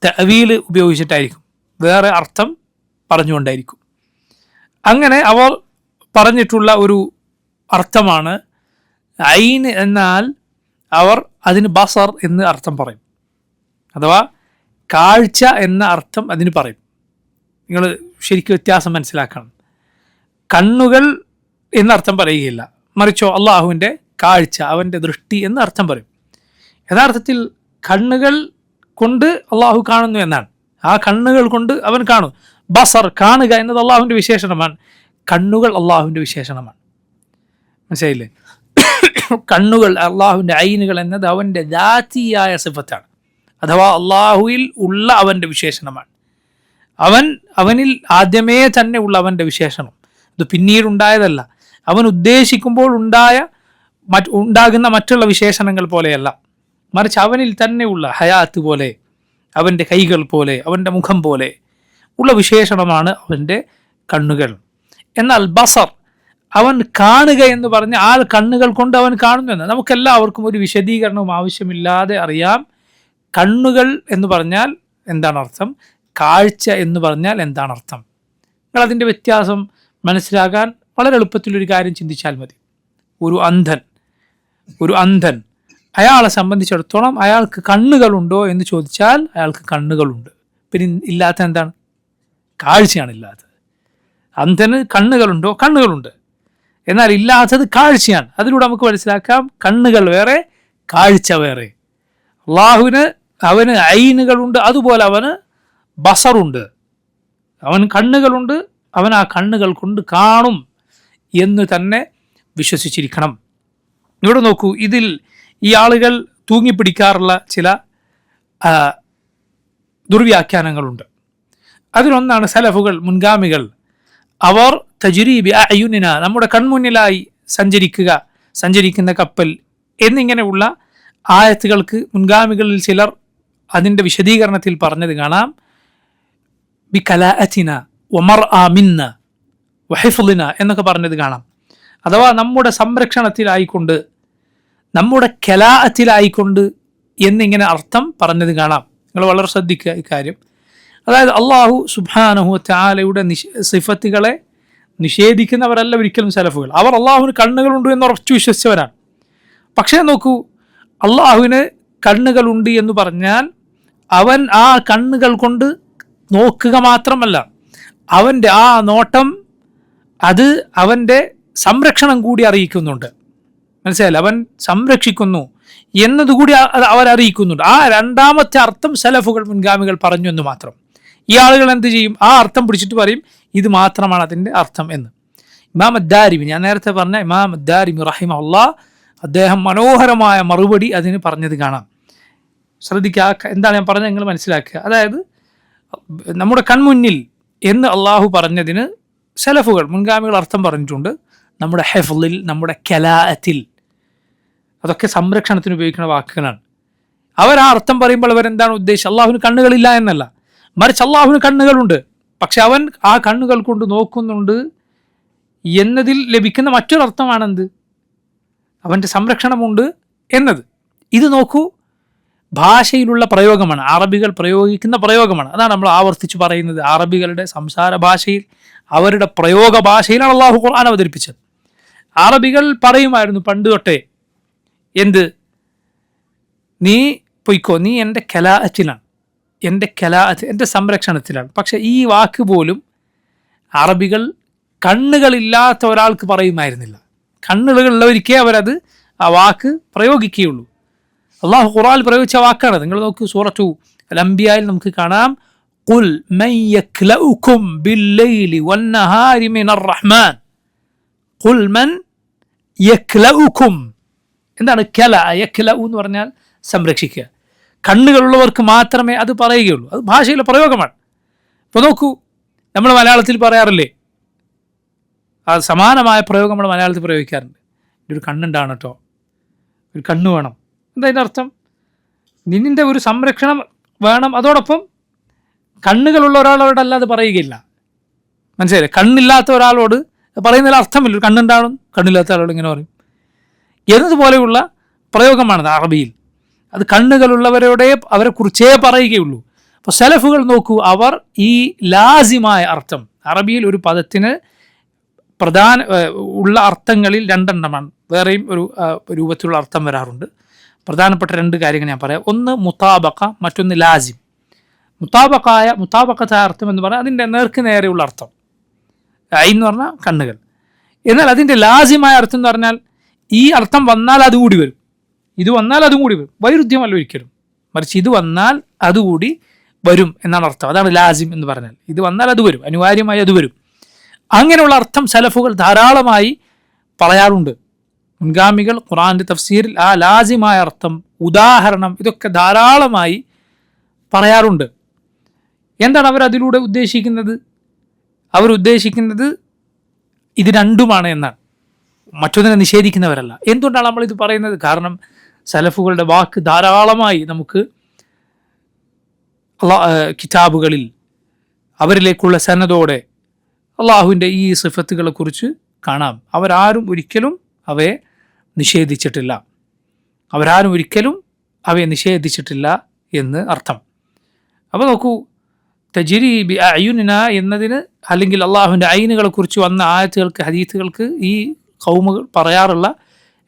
തഅവീൽ ഉപയോഗിച്ചിട്ടായിരിക്കും, വേറെ അർത്ഥം പറഞ്ഞുകൊണ്ടായിരിക്കും. അങ്ങനെ അവർ പറഞ്ഞിട്ടുള്ള ഒരു അർത്ഥമാണ് ഐൻ എന്നാൽ അവർ അതിന് ബസർ എന്ന് അർത്ഥം പറയും, അഥവാ കാഴ്ച എന്ന അർത്ഥം അതിന് പറയും. നിങ്ങൾ ശരിക്കും വ്യത്യാസം മനസ്സിലാക്കണം. കണ്ണുകൾ എന്നർത്ഥം പറയുകയില്ല, മറിച്ചോ അള്ളാഹുവിൻ്റെ കാഴ്ച, അവൻ്റെ ദൃഷ്ടി എന്ന് അർത്ഥം പറയും. യഥാർത്ഥത്തിൽ കണ്ണുകൾ കൊണ്ട് അള്ളാഹു കാണുന്നു എന്നാണ്. ആ കണ്ണുകൾ കൊണ്ട് അവൻ കാണും. ബസർ, കാണുക എന്നത് അള്ളാഹുവിൻ്റെ വിശേഷണമാണ്. കണ്ണുകൾ അള്ളാഹുവിൻ്റെ വിശേഷണമാണ്. മനസ്സിലായില്ലേ? കണ്ണുകൾ, അള്ളാഹുവിൻ്റെ ഐനുകൾ എന്നത് അവൻ്റെ ദാത്തിയായ സിഫത്താണ്, അഥവാ അള്ളാഹുവിൽ ഉള്ള അവൻ്റെ വിശേഷണമാണ്. അവനിൽ ആദ്യമേ തന്നെ ഉള്ള അവൻ്റെ വിശേഷണം, ഇത് പിന്നീടുണ്ടായതല്ല. അവൻ ഉദ്ദേശിക്കുമ്പോൾ ഉണ്ടാകുന്ന മറ്റുള്ള വിശേഷണങ്ങൾ പോലെയല്ല, മറിച്ച് അവനിൽ തന്നെ ഉള്ള ഹയാത്ത് പോലെ, അവൻ്റെ കൈകൾ പോലെ, അവൻ്റെ മുഖം പോലെ ഉള്ള വിശേഷണമാണ് അവൻ്റെ കണ്ണുകൾ. എന്നാൽ ബസർ, അവൻ കാണുക എന്ന് പറഞ്ഞ് ആ കണ്ണുകൾ കൊണ്ട് അവൻ കാണുന്നു എന്ന് നമുക്കെല്ലാവർക്കും ഒരു വിശദീകരണവും ആവശ്യമില്ലാതെ അറിയാം. കണ്ണുകൾ എന്ന് പറഞ്ഞാൽ എന്താണ് അർത്ഥം, കാഴ്ച എന്ന് പറഞ്ഞാൽ എന്താണ് അർത്ഥം. നിങ്ങൾ അതിൻ്റെ വ്യത്യാസം മനസ്സിലാക്കാൻ വളരെ എളുപ്പത്തിലൊരു കാര്യം ചിന്തിച്ചാൽ മതി. ഒരു അന്ധൻ അയാളെ സംബന്ധിച്ചിടത്തോളം അയാൾക്ക് കണ്ണുകളുണ്ടോ എന്ന് ചോദിച്ചാൽ അയാൾക്ക് കണ്ണുകളുണ്ട്. പിന്നെ ഇല്ലാത്ത എന്താണ്? കാഴ്ചയാണ് ഇല്ലാത്തത്. അന്ധന് കണ്ണുകളുണ്ടോ? കണ്ണുകളുണ്ട്. എന്നാൽ ഇല്ലാത്തത് കാഴ്ചയാണ്. അതിലൂടെ നമുക്ക് മനസ്സിലാക്കാം കണ്ണുകൾ വേറെ, കാഴ്ച വേറെ. അവന് ഐനുകളുണ്ട്, അതുപോലെ അവന് ബസറുണ്ട്. അവൻ കണ്ണുകളുണ്ട്, അവൻ ആ കണ്ണുകൾ കൊണ്ട് കാണും എന്ന് തന്നെ വിശ്വസിച്ചിരിക്കണം. ഇവിടെ നോക്കൂ, ഇതിൽ ഈ ആളുകൾ തൂങ്ങിപ്പിടിക്കാറുള്ള ചില ദുർവ്യാഖ്യാനങ്ങളുണ്ട്. അതിലൊന്നാണ് സലഫുകൾ, മുൻഗാമികൾ, അവർ തജ്രീബി അയുനിന, നമ്മുടെ കൺമുന്നിലായി സഞ്ചരിക്കുന്ന കപ്പൽ എന്നിങ്ങനെയുള്ള ആയത്തുകൾക്ക് മുൻഗാമികളിൽ ചിലർ അതിൻ്റെ വിശദീകരണത്തിൽ പറഞ്ഞത് കാണാം. ബി കലാഅതിന വമർആ മിന്ന വഹിഫ്ളിന എന്നൊക്കെ പറഞ്ഞത് കാണാം. അഥവാ നമ്മുടെ സംരക്ഷണത്തിലായിക്കൊണ്ട്, നമ്മുടെ കലാഅത്തിലായിക്കൊണ്ട് എന്നിങ്ങനെ അർത്ഥം പറഞ്ഞത് കാണാം. നിങ്ങൾ വളരെ ശ്രദ്ധിക്കുക ഇക്കാര്യം. അതായത് അള്ളാഹു സുബ്ഹാനഹു തആലയുടെ സിഫത്തുകളെ നിഷേധിക്കുന്നവരല്ല ഒരിക്കലും സലഫുകൾ. അവർ അള്ളാഹുവിന് കണ്ണുകളുണ്ട് എന്ന് ഉറച്ചു വിശ്വസിച്ചവരാണ്. പക്ഷേ നോക്കൂ, അള്ളാഹുവിന് കണ്ണുകളുണ്ട് എന്ന് പറഞ്ഞാൽ അവൻ ആ കണ്ണുകൾ കൊണ്ട് നോക്കുക മാത്രമല്ല, അവൻ്റെ ആ നോട്ടം അത് അവൻ്റെ സംരക്ഷണം കൂടി അറിയിക്കുന്നുണ്ട്. മനസ്സിലായില്ല? അവൻ സംരക്ഷിക്കുന്നു എന്നതുകൂടി അവരറിയിക്കുന്നുണ്ട്. ആ രണ്ടാമത്തെ അർത്ഥം സലഫുകൾ, മുൻഗാമികൾ പറഞ്ഞു എന്ന് മാത്രം. ഈ ആളുകൾ എന്ത് ചെയ്യും? ആ അർത്ഥം പിടിച്ചിട്ട് പറയും ഇത് മാത്രമാണ് അതിൻ്റെ അർത്ഥം എന്ന്. ഇമാം അദ്ദാരിമി, ഞാൻ നേരത്തെ പറഞ്ഞ ഇമാം അദ്ദാരിമി റഹിമഹുല്ലാഹ്, അദ്ദേഹം മനോഹരമായ മറുപടി അതിന് പറഞ്ഞത് കാണാം. ശ്രദ്ധിക്കുക, എന്താണ് ഞാൻ പറഞ്ഞത് നിങ്ങൾ മനസ്സിലാക്കുക. അതായത് നമ്മുടെ കൺമുന്നിൽ എന്ന് അള്ളാഹു പറഞ്ഞതിന് സലഫുകൾ മുൻഗാമികൾ അർത്ഥം പറഞ്ഞിട്ടുണ്ട്. നമ്മുടെ ഹെഫ്ളിൽ, നമ്മുടെ കലാഅത്തിൽ, അതൊക്കെ സംരക്ഷണത്തിന് ഉപയോഗിക്കുന്ന വാക്കുകളാണ്. അവർ ആ അർത്ഥം പറയുമ്പോൾ അവരെന്താണ് ഉദ്ദേശിച്ചത്? അള്ളാഹുവിന് കണ്ണുകളില്ല എന്നല്ല, മറിച്ച് അള്ളാഹുവിന് കണ്ണുകളുണ്ട്, പക്ഷെ അവൻ ആ കണ്ണുകൾ കൊണ്ട് നോക്കുന്നുണ്ട് എന്നതിൽ ലഭിക്കുന്ന മറ്റൊരർത്ഥമാണെന്ത്? അവൻ്റെ സംരക്ഷണമുണ്ട് എന്നത്. ഇത് നോക്കൂ, ഭാഷയിലുള്ള പ്രയോഗമാണ്, അറബികൾ പ്രയോഗിക്കുന്ന പ്രയോഗമാണ്. അതാണ് നമ്മൾ ആവർത്തിച്ച് പറയുന്നത്. അറബികളുടെ സംസാര ഭാഷയിൽ, അവരുടെ പ്രയോഗ ഭാഷയിലാണ് അള്ളാഹു ഖുർആൻ അവതരിപ്പിച്ചത്. അറബികൾ പറയുമായിരുന്നു പണ്ട് തൊട്ടേ, എന്ത്? നീ പൊയ്ക്കോ, നീ എൻ്റെ കലാഅത്തിലാണ്, എൻ്റെ സംരക്ഷണത്തിലാണ്. പക്ഷെ ഈ വാക്ക് പോലും അറബികൾ കണ്ണുകളില്ലാത്ത ഒരാൾക്ക് പറയുമായിരുന്നില്ല. കണ്ണുകളുള്ളവർക്കേ അവരത് ആ വാക്ക് പ്രയോഗിക്കുകയുള്ളൂ. അള്ളാഹു ഖുർആനിൽ പ്രയോഗിച്ച വാക്കാണ്. നിങ്ങൾ നോക്കൂ, സൂറത്തു അൽ അംബിയായിൽ നമുക്ക് കാണാം, ഖുൽ മൻ യക്ലഉകും ബില്ലൈലി വന്നഹാരി മിനർ റഹ്മാൻ. ഖുൽ മൻ യക്ലഉകും. എന്താണ് യക്ലഉ എന്ന് പറഞ്ഞാൽ സംരക്ഷിക്കുക. കണ്ണുകളുള്ളവർക്ക് മാത്രമേ അത് പറയുകയുള്ളൂ. അത് ഭാഷയിലെ പ്രയോഗമാണ്. ഇപ്പോൾ നോക്കൂ, നമ്മൾ മലയാളത്തിൽ പറയാറില്ലേ, ആ സമാനമായ പ്രയോഗം നമ്മൾ മലയാളത്തിൽ പ്രയോഗിക്കാറുണ്ട്. ഒരു കണ്ണുണ്ടാണ് കേട്ടോ, ഒരു കണ്ണ് വേണം. എന്താ അതിൻ്റെ അർത്ഥം? നിന്നിൻ്റെ ഒരു സംരക്ഷണം വേണം. അതോടൊപ്പം കണ്ണുകളുള്ള ഒരാളോട് അല്ലാതെ പറയുകയില്ല. മനസ്സിലായില്ലേ? കണ്ണില്ലാത്ത ഒരാളോട് പറയുന്നതിൽ അർത്ഥമില്ല. ഒരു കണ്ണുണ്ടാവണം, കണ്ണില്ലാത്ത ആളോട് ഇങ്ങനെ പറയും എന്നതുപോലെയുള്ള പ്രയോഗമാണ് അറബിയിൽ. അത് കണ്ണുകളുള്ളവരോടെ അവരെ കുറിച്ചേ പറയുകയുള്ളൂ. അപ്പോൾ സലഫുകൾ നോക്കൂ, അവർ ഈ ലാസിമായ അർത്ഥം, അറബിയിൽ ഒരു പദത്തിന് പ്രധാന ഉള്ള അർത്ഥങ്ങളിൽ രണ്ടെണ്ണമാണ്. വേറെയും ഒരു രൂപത്തിലുള്ള അർത്ഥം വരാറുണ്ട്. പ്രധാനപ്പെട്ട രണ്ട് കാര്യങ്ങൾ ഞാൻ പറയാം. ഒന്ന് മുതാബക്ക, മറ്റൊന്ന് ലാസിം. മുതാബക്കത്തായ അർത്ഥം എന്ന് പറഞ്ഞാൽ അതിൻ്റെ നേർക്ക് നേരെയുള്ള അർത്ഥം, ഐ എന്ന് പറഞ്ഞാൽ കണ്ണുകൾ. എന്നാൽ അതിൻ്റെ ലാസിമായ അർത്ഥം എന്ന് പറഞ്ഞാൽ ഈ അർത്ഥം വന്നാൽ അതുകൂടി വരും, ഇത് വന്നാൽ അതും കൂടി വരും. വൈരുദ്ധ്യമല്ല ഒരിക്കലും, മറിച്ച് ഇത് വന്നാൽ അതുകൂടി വരും എന്നാണ് അർത്ഥം. അതാണ് ലാസിം എന്ന് പറഞ്ഞാൽ. ഇത് വന്നാൽ അത് വരും, അനിവാര്യമായി അത് വരും. അങ്ങനെയുള്ള അർത്ഥം സലഫുകൾ ധാരാളമായി പറയാറുണ്ട്. മുൻഗാമികൾ ഖുർആന്റെ തഫ്സീറിൽ ആ ലാസിമായ അർത്ഥം, ഉദാഹരണം, ഇതൊക്കെ ധാരാളമായി പറയാറുണ്ട്. എന്താണ് അവർ അതിലൂടെ ഉദ്ദേശിക്കുന്നത്? അവരുദ്ദേശിക്കുന്നത് ഇത് രണ്ടുമാണ് എന്നാണ്, മറ്റൊന്നിനെ നിഷേധിക്കുന്നവരല്ല. എന്തുകൊണ്ടാണ് നമ്മളിത് പറയുന്നത്? കാരണം സലഫുകളുടെ വാക്ക് ധാരാളമായി നമുക്ക് കിതാബുകളിൽ അവരിലേക്കുള്ള സനദോടെ അള്ളാഹുവിൻ്റെ ഈ സിഫത്തുകളെ കുറിച്ച് കാണാം. അവരാരും ഒരിക്കലും അവയെ നിഷേധിച്ചിട്ടില്ല, എന്ന് അർത്ഥം. അപ്പോൾ നോക്കൂ, തജ്രി ബി അയുനിന എന്നതിന്, അല്ലെങ്കിൽ അള്ളാഹുവിൻ്റെ ഐനുകളെ കുറിച്ച് വന്ന ആയത്തുകൾക്ക്, ഹദീത്തുകൾക്ക് ഈ ഖൗമുകൾ പറയാറുള്ള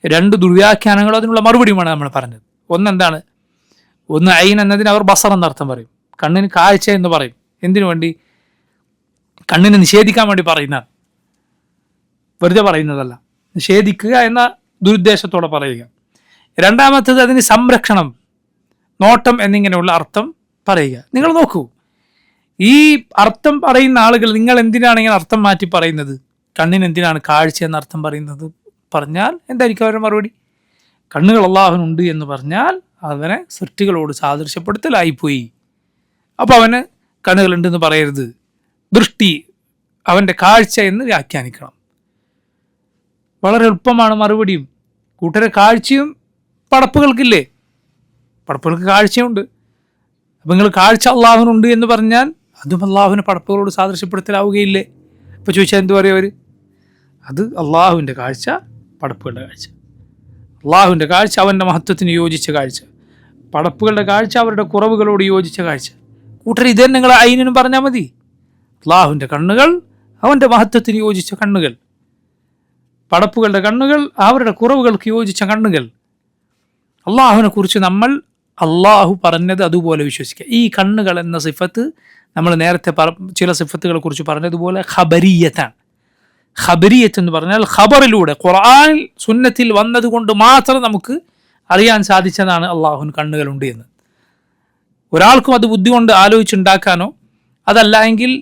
രണ്ട് ദുർവ്യാഖ്യാനങ്ങളും അതിനുള്ള മറുപടിയുമാണ് നമ്മൾ പറഞ്ഞത്. ഒന്നെന്താണ്? ഒന്ന് ഐൻ എന്നതിന് അവർ ബസർ എന്നർത്ഥം പറയും, കണ്ണിന് കാഴ്ച എന്ന് പറയും. എന്തിനു വേണ്ടി? കണ്ണിനെ നിഷേധിക്കാൻ വേണ്ടി പറയുന്നതാണ്, വെറുതെ പറയുന്നതല്ല, നിഷേധിക്കുക എന്ന ദുരുദ്ദേശത്തോടെ പറയുക. രണ്ടാമത്തേത് അതിന് സംരക്ഷണം, നോട്ടം എന്നിങ്ങനെയുള്ള അർത്ഥം പറയുക. നിങ്ങൾ നോക്കൂ, ഈ അർത്ഥം പറയുന്ന ആളുകൾ, നിങ്ങൾ എന്തിനാണ് ഇങ്ങനെ അർത്ഥം മാറ്റി പറയുന്നത്? കണ്ണിന് എന്തിനാണ് കാഴ്ച എന്ന അർത്ഥം പറയുന്നത് പറഞ്ഞാൽ എന്തായിരിക്കും അവരുടെ മറുപടി? കണ്ണുകൾ അള്ളാഹുവിനുണ്ട് എന്ന് പറഞ്ഞാൽ അവനെ സൃഷ്ടികളോട് സാദൃശ്യപ്പെടുത്തലായിപ്പോയി. അപ്പോൾ അവന് കണ്ണുകളുണ്ടെന്ന് പറയരുത്, ദൃഷ്ടി, അവൻ്റെ കാഴ്ച എന്ന് വ്യാഖ്യാനിക്കണം. വളരെ എളുപ്പമാണ് മറുപടിയും. കൂട്ടരെ കാഴ്ചയും പടപ്പുകൾക്കില്ലേ? പടപ്പുകൾക്ക് കാഴ്ചയുണ്ട്. അപ്പം നിങ്ങൾ കാഴ്ച അള്ളാഹുവിനുണ്ട് എന്ന് പറഞ്ഞാൽ അതും അള്ളാഹുവിനെ പടപ്പുകളോട് സാദൃശ്യപ്പെടുത്തലാവുകയില്ലേ? ഇപ്പോൾ ചോദിച്ചാൽ എന്ത് പറയും അവർ? അത് അള്ളാഹുവിൻ്റെ കാഴ്ച, പടപ്പുകളുടെ കാഴ്ച. അള്ളാഹുവിൻ്റെ കാഴ്ച അവൻ്റെ മഹത്വത്തിന് യോജിച്ച കാഴ്ച, പടപ്പുകളുടെ കാഴ്ച അവരുടെ കുറവുകളോട് യോജിച്ച കാഴ്ച. കൂട്ടർ ഇത് തന്നെ നിങ്ങൾ ഐനിനും പറഞ്ഞാൽ മതി. അള്ളാഹുവിൻ്റെ കണ്ണുകൾ അവൻ്റെ മഹത്വത്തിന് യോജിച്ച കണ്ണുകൾ, പടപ്പുകളുടെ കണ്ണുകൾ അവരുടെ കുറവുകൾക്ക് യോജിച്ച കണ്ണുകൾ. അള്ളാഹുവിനെ കുറിച്ച് നമ്മൾ അള്ളാഹു പറഞ്ഞത് അതുപോലെ വിശ്വസിക്കുക. ഈ കണ്ണുകൾ എന്ന സിഫത്ത് നമ്മൾ നേരത്തെ ചില സിഫത്തുകളെ കുറിച്ച് പറഞ്ഞതുപോലെ ഖബരിയത്താണ്. ഖബരിയത്ത് എന്ന് പറഞ്ഞാൽ ഖബറിലൂടെ, ഖുർആനിൽ സുന്നത്തിൽ വന്നതുകൊണ്ട് മാത്രം നമുക്ക് അറിയാൻ സാധിച്ചതാണ് അള്ളാഹുവിന് കണ്ണുകളുണ്ട് എന്ന്. ഒരാൾക്കും അത് ബുദ്ധി കൊണ്ട് ആലോചിച്ചുണ്ടാക്കാനോ അതല്ല എങ്കിൽ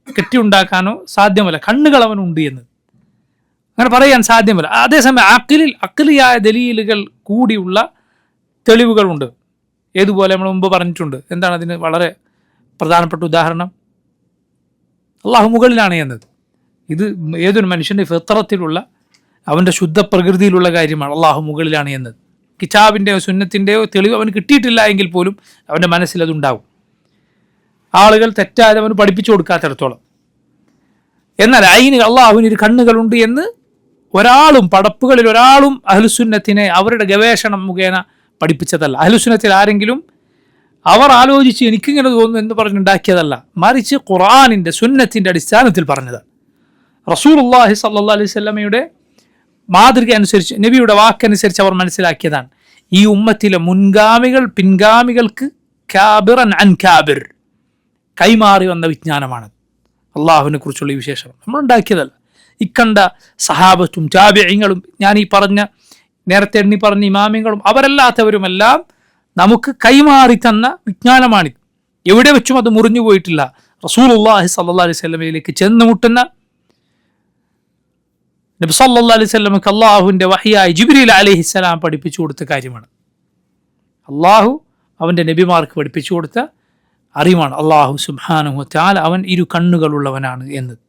കെട്ടിയുണ്ടാക്കാനോ സാധ്യമല്ല. കണ്ണുകൾ അവനുണ്ട് എന്ന് അങ്ങനെ പറയാൻ സാധ്യമല്ല. അതേസമയം അഖ്ലിയായ ദലീലുകൾ കൂടിയുള്ള തെളിവുകളുണ്ട്. ഏതുപോലെ നമ്മൾ മുമ്പ് പറഞ്ഞിട്ടുണ്ട്. എന്താണ് അതിന് വളരെ പ്രധാനപ്പെട്ട ഉദാഹരണം? അള്ളാഹു മുകളിലാണ് എന്നത്. ഇത് ഏതൊരു മനുഷ്യൻ്റെ ഫിത്രത്തിലുള്ള അവൻ്റെ ശുദ്ധ പ്രകൃതിയിലുള്ള കാര്യമാണ് അള്ളാഹു മുകളിലാണ് എന്നത്. കിതാബിൻ്റെയോ സുന്നത്തിൻ്റെയോ തെളിവ് അവന് കിട്ടിയിട്ടില്ല എങ്കിൽ പോലും അവൻ്റെ മനസ്സിൽ അതുണ്ടാവും. ആളുകൾ തെറ്റാതെ അവന് പഠിപ്പിച്ചു കൊടുക്കാത്തിടത്തോളം. എന്നാൽ അള്ളാഹുവിന് കണ്ണുകളുണ്ട് എന്ന് ഒരാളും പടപ്പുകളിൽ ഒരാളും അഹ്ലുസുന്നത്തിനെ അവരുടെ ഗവേഷണം മുഖേന പഠിപ്പിച്ചതല്ല. അഹ്ലുസുന്നത്തിൽ ആരെങ്കിലും അവർ ആലോചിച്ച് എനിക്കിങ്ങനെ തോന്നുന്നു എന്ന് പറഞ്ഞുണ്ടാക്കിയതല്ല, മറിച്ച് ഖുർആനിൻ്റെ സുന്നത്തിൻ്റെ അടിസ്ഥാനത്തിൽ പറഞ്ഞതാണ്. റസൂലുള്ളാഹി സ്വല്ലല്ലാഹു അലൈഹി വസല്ലമയുടെ മാതൃക അനുസരിച്ച്, നബിയുടെ വാക്കനുസരിച്ച് അവർ മനസ്സിലാക്കിയതാണ്. ഈ ഉമ്മത്തിലെ മുൻഗാമികൾ പിൻഗാമികൾക്ക് കാബിറൻ അൻ കാബിർ കൈമാറി വന്ന വിജ്ഞാനമാണ് അള്ളാഹുവിനെ കുറിച്ചുള്ള ഈ വിശേഷണം. നമ്മളുണ്ടാക്കിയതല്ല. ഇക്കണ്ട സഹാബത്തും താബിഈങ്ങളും ഞാൻ ഈ പറഞ്ഞ നേരത്തെ എണ്ണി പറഞ്ഞ ഇമാമിങ്ങളും അവരല്ലാത്തവരുമെല്ലാം നമുക്ക് കൈമാറി തന്ന വിജ്ഞാനമാണിത്. എവിടെ വെച്ചും അത് മുറിഞ്ഞു പോയിട്ടില്ല. റസൂലുള്ളാഹി സ്വല്ലല്ലാഹു അലൈഹി വസല്ലമയിലേക്ക് ചെന്ന് മുട്ടുന്ന നബി സല്ലല്ലാഹു അലൈഹി വസല്ലമക്ക് അള്ളാഹുവിൻ്റെ വഹിയായി ജിബ്രീൽ അലൈഹിസ്സലാം പഠിപ്പിച്ചു കൊടുത്ത കാര്യമാണ്. അള്ളാഹു അവൻ്റെ നബിമാർക്ക് പഠിപ്പിച്ചു കൊടുത്ത അറിവാണ്. അള്ളാഹു സുബ്ഹാനഹു വ തആല അവൻ ഇരു കണ്ണുകളുള്ളവനാണ് എന്നത്.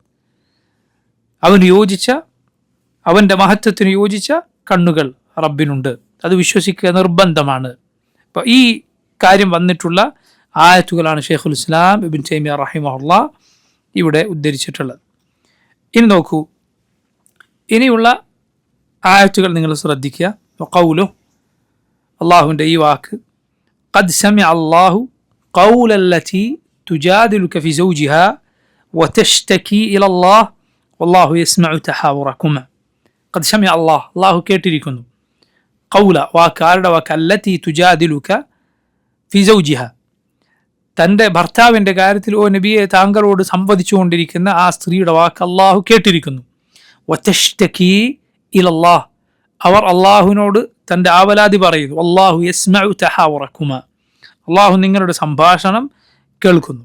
അവന് യോജിച്ച, അവൻ്റെ മഹത്വത്തിന് യോജിച്ച കണ്ണുകൾ റബ്ബിനുണ്ട്. അത് വിശ്വസിക്കുക നിർബന്ധമാണ്. അപ്പോൾ ഈ കാര്യം വന്നിട്ടുള്ള ആയത്തുകളാണ് ഷെയ്ഖുൽ ഇസ്ലാം ഇബ്നു തൈമിയ്യ റഹിമഹുല്ലാഹ് ഇവിടെ ഉദ്ധരിച്ചിട്ടുള്ളത്. ഇനി നോക്കൂ, ഇനിയുള്ള ആയത്തുകൾ നിങ്ങൾ ശ്രദ്ധിക്കുക. ഖൗലു, അള്ളാഹുവിൻ്റെ ഈ വാക്ക്, ഖദ് സമിഅ അല്ലാഹു ഖൗലല്ലതി തുജാദിലുക ഫി സൗജിഹാ വതഷ്തകി ഇലല്ലാഹ് വല്ലാഹു യസ്മഉ തഹാവുറകുമ. ഖദ് സമിഅ അല്ലാഹ്, അള്ളാഹു കേട്ടിരിക്കുന്നു. ഖൗല, വാക്ക്, ആരുടെ വാക്ക്? അല്ലതി തുജാദിലുക ഫി സൗജിഹാ, തൻ്റെ ഭർത്താവിൻ്റെ കാര്യത്തിൽ ഓ നബിയെ താങ്കളോട് സംവദിച്ചുകൊണ്ടിരിക്കുന്ന ആ സ്ത്രീയുടെ വാക്ക് അള്ളാഹു കേട്ടിരിക്കുന്നു. വതഷ്തകി ഇലല്ലാഹ്, അവർ അള്ളാഹുവിനോട് തൻ്റെ ആവലാതി പറയുന്നു. അല്ലാഹു യസ്മഉ തഹാവുറകുമ, അള്ളാഹു നിങ്ങളുടെ സംഭാഷണം കേൾക്കുന്നു.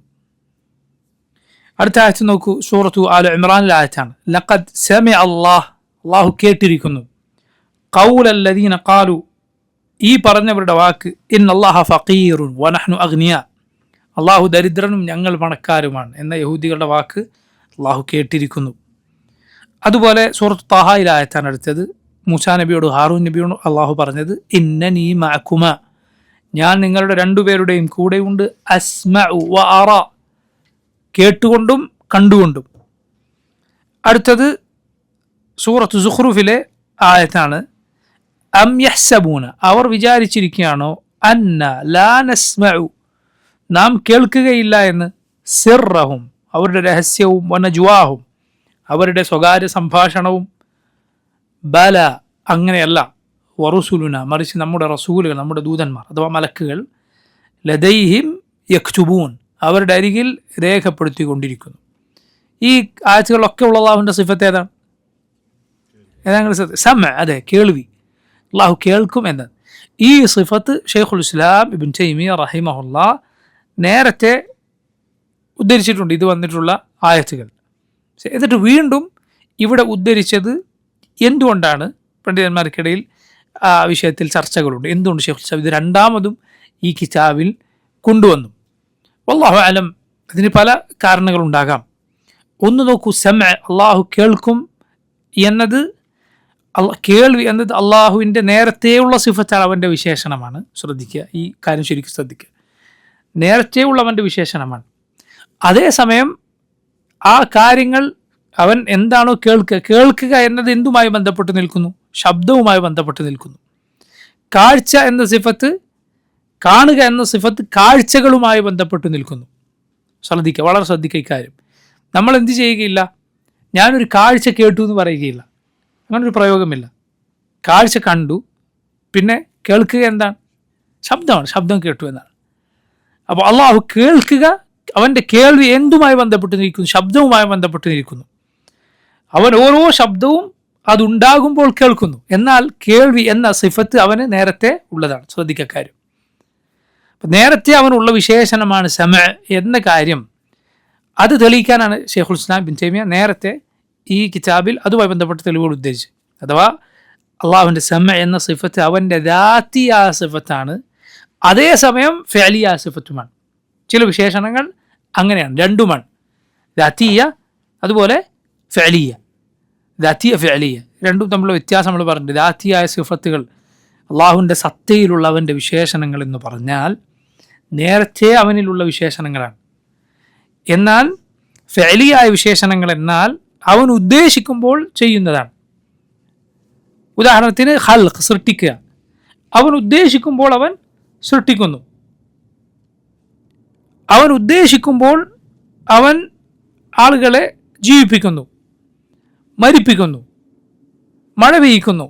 അടുത്ത ആയത്ത് നോക്കൂ, സൂറത്തു ആല ഇമ്രാനിലെ ആയത്താണ്. ലഖദ് സമിഅ അല്ലാഹ്, അള്ളാഹു കേട്ടിരിക്കുന്നു. ഖൗലല്ലദീന ഖാലു, ഈ പറഞ്ഞവരുടെ വാക്ക്, ഇന്നല്ലാഹ ഫഖീറുൻ വനഹ്നു അഗ്നിയ, അള്ളാഹു ദരിദ്രനും ഞങ്ങൾ പണക്കാരുമാണ് എന്ന യഹൂദികളുടെ വാക്ക് അള്ളാഹു കേട്ടിരിക്കുന്നു. അതുപോലെ സൂറത്ത് താഹയിലെ ആയത്താണ് അടുത്തത്. മൂസാ നബിയോട് ഹാറൂൻ നബിയോട് അള്ളാഹു പറഞ്ഞത്, ഇന്നനീ മഅകുമ, ഞാൻ നിങ്ങളുടെ രണ്ടുപേരുടെയും കൂടെയുണ്ട്. അസ്മഉ വ അറ, കേട്ടുകൊണ്ടും കണ്ടുകൊണ്ടും. അടുത്തത് സൂറത്ത് സുഖ്റൂഫിലെ ആയത്താണ്. അം യഹ്സബൂന, അവർ വിചാരിച്ചിരിക്കുകയാണോ, അന്ന ലാ നസ്മഉ, നാം കേൾക്കുകയില്ല എന്ന്, സിർറഹും, അവരുടെ രഹസ്യവും, വനജ്വാഹും, അവരുടെ സ്വകാര്യ സംഭാഷണവും. ബല, അങ്ങനെയല്ല. വറുസുലുന, മറിച്ച് നമ്മുടെ റസൂലുകൾ, നമ്മുടെ ദൂതന്മാർ അഥവാ മലക്കുകൾ, ലദൈഹിം യക്തുബൂൻ, അവരുടെ അരികിൽ രേഖപ്പെടുത്തിക്കൊണ്ടിരിക്കുന്നു. ഈ ആയത്തുകളിലൊക്കെ ഉള്ള അള്ളാഹുവിൻ്റെ സിഫത്ത് ഏതാണ്? സമ, അതെ, കേൾവി. അള്ളാഹു കേൾക്കും എന്നത്. ഈ സിഫത്ത് ഷെയ്ഖുൽ ഇസ്ലാം ഇബ്നു തൈമിയ്യ റഹിമഹുല്ലാഹ് നേരത്തെ ഉദ്ധരിച്ചിട്ടുണ്ട്, ഇത് വന്നിട്ടുള്ള ആയത്തുകൾ. എന്നിട്ട് വീണ്ടും ഇവിടെ ഉദ്ധരിച്ചത് എന്തുകൊണ്ടാണ്? പണ്ഡിതന്മാർക്കിടയിൽ ആ വിഷയത്തിൽ ചർച്ചകളുണ്ട്. എന്തുകൊണ്ട് ഷെയ്ഖുൽ ഇസ്ലാം ഇത് രണ്ടാമതും ഈ കിതാബിൽ കൊണ്ടുവന്നു? വല്ലാഹു അലം, അതിന് പല കാരണങ്ങളുണ്ടാകാം. ഒന്ന് നോക്കൂ, സമ, അള്ളാഹു കേൾക്കും എന്നത്, കേൾവി എന്നത് അള്ളാഹുവിൻ്റെ നേരത്തെയുള്ള സിഫത്താണ്, അവൻ്റെ വിശേഷണമാണ്. ശ്രദ്ധിക്കുക, ഈ കാര്യം ശരിക്കും ശ്രദ്ധിക്കുക. നേരത്തെയുള്ള അവൻ്റെ വിശേഷണമാണ്. അതേസമയം ആ കാര്യങ്ങൾ അവൻ എന്താണോ കേൾക്കുക എന്നത് എന്തുമായി ബന്ധപ്പെട്ട് നിൽക്കുന്നു? ശബ്ദവുമായി ബന്ധപ്പെട്ട് നിൽക്കുന്നു. കാഴ്ച എന്ന സിഫത്ത്, കാണുക എന്ന സിഫത്ത് കാഴ്ചകളുമായി ബന്ധപ്പെട്ട് നിൽക്കുന്നു. ശ്രദ്ധിക്കുക, വളരെ ശ്രദ്ധിക്കുക ഇക്കാര്യം. നമ്മൾ എന്ത് ചെയ്യുകയില്ല, ഞാനൊരു കാഴ്ച കേട്ടു എന്ന് പറയുകയില്ല. അങ്ങനൊരു പ്രയോഗമില്ല. കാഴ്ച കണ്ടു, പിന്നെ കേൾക്കുക എന്താണ്? ശബ്ദമാണ്, ശബ്ദം കേട്ടു എന്നാണ്. അപ്പോൾ അള്ളാഹു കേൾക്കുക, അവൻ്റെ കേൾവി എന്തുമായി ബന്ധപ്പെട്ട് നിൽക്കുന്നു? ശബ്ദവുമായി ബന്ധപ്പെട്ട് നിൽക്കുന്നു. അവൻ ഓരോ ശബ്ദവും അതുണ്ടാകുമ്പോൾ കേൾക്കുന്നു. എന്നാൽ കേൾവി എന്ന സിഫത്ത് അവന് നേരത്തെ ഉള്ളതാണ്. ശ്രദ്ധിക്കുക കാര്യം. നേരത്തെ അവനുള്ള വിശേഷണമാണ് സമ എന്ന കാര്യം. അത് തെളിയിക്കാനാണ് ഷെയ്ഖുൽ ഇസ്ലാം ഇബ്നു തൈമിയ്യ നേരത്തെ ഈ കിതാബിൽ അതുമായി ബന്ധപ്പെട്ട തെളിവുകൾ ഉദ്ധരിച്ച്. അഥവാ അള്ളാഹുവിൻ്റെ സമ എന്ന സിഫത്ത് അവൻ്റെ ദാത്തിയായ സിഫത്താണ്. അതേസമയം ഫിഅലിയ സിഫത്തുമാണ്. ചില വിശേഷണങ്ങൾ അങ്ങനെയാണ്, രണ്ടുമാണ്, ദാത്തിയ അതുപോലെ ഫിഅലിയ. ദാത്തിയ ഫിഅലിയ രണ്ടും തമ്മിലുള്ള വ്യത്യാസം നമ്മൾ പറഞ്ഞിട്ടുണ്ട്. ദാത്തിയായ സിഫത്തുകൾ അള്ളാഹുവിൻ്റെ സത്തയിലുള്ള അവൻ്റെ വിശേഷണങ്ങൾ എന്ന് പറഞ്ഞാൽ നേരത്തെ അവനിലുള്ള വിശേഷണങ്ങളാണ്. എന്നാൽ ഫിഅലിയായ വിശേഷണങ്ങൾ എന്നാൽ അവൻ ഉദ്ദേശിക്കുമ്പോൾ ചെയ്യുന്നതാണ്. ഉദാഹരണത്തിന് ഖൽഖ്, സൃഷ്ടിക്കുക. അവൻ ഉദ്ദേശിക്കുമ്പോൾ അവൻ സൃഷ്ടിക്കുന്നു. അവൻ ഉദ്ദേശിക്കുമ്പോൾ അവൻ ആളുകളെ ജീവിപ്പിക്കുന്നു, മരിപ്പിക്കുന്നു, മഴ പെയ്യിക്കുന്നു.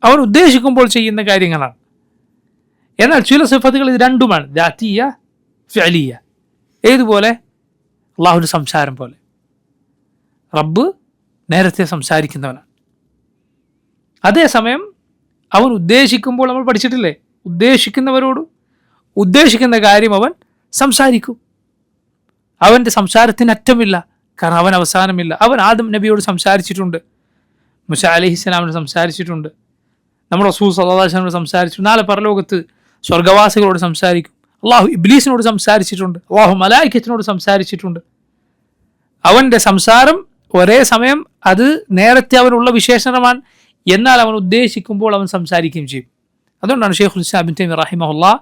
അവൻ ഉദ്ദേശിക്കുമ്പോൾ ചെയ്യുന്ന കാര്യങ്ങളാണ്. എന്നാൽ ചില സിഫത്തുകൾ ഇത് രണ്ടുമാണ്, ദാത്തിയ ഫിഅലിയ. ഏതുപോലെ? അള്ളാഹുവിൻ്റെ സംസാരം പോലെ. റബ്ബ് നേരത്തെ സംസാരിക്കുന്നവനാണ്. അതേസമയം അവൻ ഉദ്ദേശിക്കുമ്പോൾ നമ്മൾ പഠിച്ചിട്ടില്ലേ, ഉദ്ദേശിക്കുന്നവരോട് ഉദ്ദേശിക്കുന്ന കാര്യം അവൻ സംസാരിക്കും. അവൻ്റെ സംസാരത്തിന് അറ്റമില്ല, കാരണം അവൻ അവസാനമില്ല. അവൻ ആദം നബിയോട് സംസാരിച്ചിട്ടുണ്ട്, മൂസ അലൈഹിസ്സലാമിനോട് സംസാരിച്ചിട്ടുണ്ട്, നമ്മുടെ റസൂൽ സല്ലല്ലാഹു അലൈഹി വസല്ലമയോട് സംസാരിച്ചു. നാളെ പരലോകത്ത് സ്വർഗവാസികളോട് സംസാരിക്കും. അള്ളാഹു ഇബ്ലീസിനോട് സംസാരിച്ചിട്ടുണ്ട്, അള്ളാഹു മലായിക്കത്തിനോട് സംസാരിച്ചിട്ടുണ്ട്. അവൻ്റെ സംസാരം ഒരേ സമയം അത് നേരത്തെ അവനുള്ള വിശേഷണമാണ്, എന്നാൽ അവൻ ഉദ്ദേശിക്കുമ്പോൾ അവൻ സംസാരിക്കുകയും ചെയ്യും. അതുകൊണ്ടാണ് ഷെയ്ഖുൽ ഇസ്ലാം ഇബ്നു തൈമിയ്യ റഹിമഹുല്ലാഹ്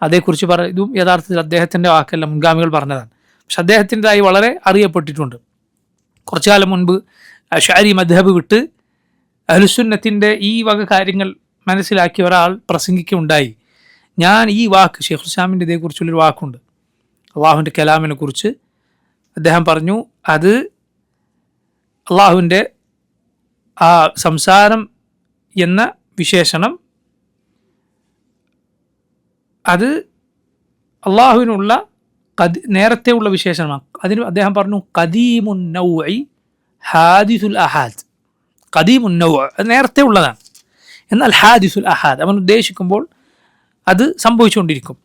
അതേക്കുറിച്ച് ഇതും യഥാർത്ഥത്തിൽ അദ്ദേഹത്തിൻ്റെ വാക്കല്ല, മുൻഗാമികൾ പറഞ്ഞതാണ്. പക്ഷെ അദ്ദേഹത്തിൻ്റെതായി വളരെ അറിയപ്പെട്ടിട്ടുണ്ട്. കുറച്ചു കാലം മുൻപ് അശ്അരി മദ്ഹബ് വിട്ട് അഹ്ലുസുന്നത്തിൻ്റെ ഈ വക കാര്യങ്ങൾ മനസ്സിലാക്കിയ ഒരാൾ പ്രസംഗിക്കുകയുണ്ടായി. ഞാൻ ഈ വാക്ക്, ഷെയ്ഖുൽ ഇസ്ലാമിൻ്റെ ഇതേക്കുറിച്ചുള്ളൊരു വാക്കുണ്ട്, അള്ളാഹുവിൻ്റെ കലാമിനെ കുറിച്ച് അദ്ദേഹം പറഞ്ഞു, അത് അള്ളാഹുവിൻ്റെ ആ സംസാരം എന്ന വിശേഷണം അത് അള്ളാഹുവിനുള്ള നേരത്തെ ഉള്ള വിശേഷണമാണ്. അതിന് അദ്ദേഹം പറഞ്ഞു ഖദീമുൻ നൗഇ ഹാദിസുൽ അഹാദ്. ഖദീമുൻ നൗ അത് നേരത്തെ ഉള്ളതാണ്, എന്നാൽ ഹാദിസുൽ അഹാദ് അവൻ ഉദ്ദേശിക്കുമ്പോൾ അത് സംഭവിച്ചുകൊണ്ടിരിക്കും.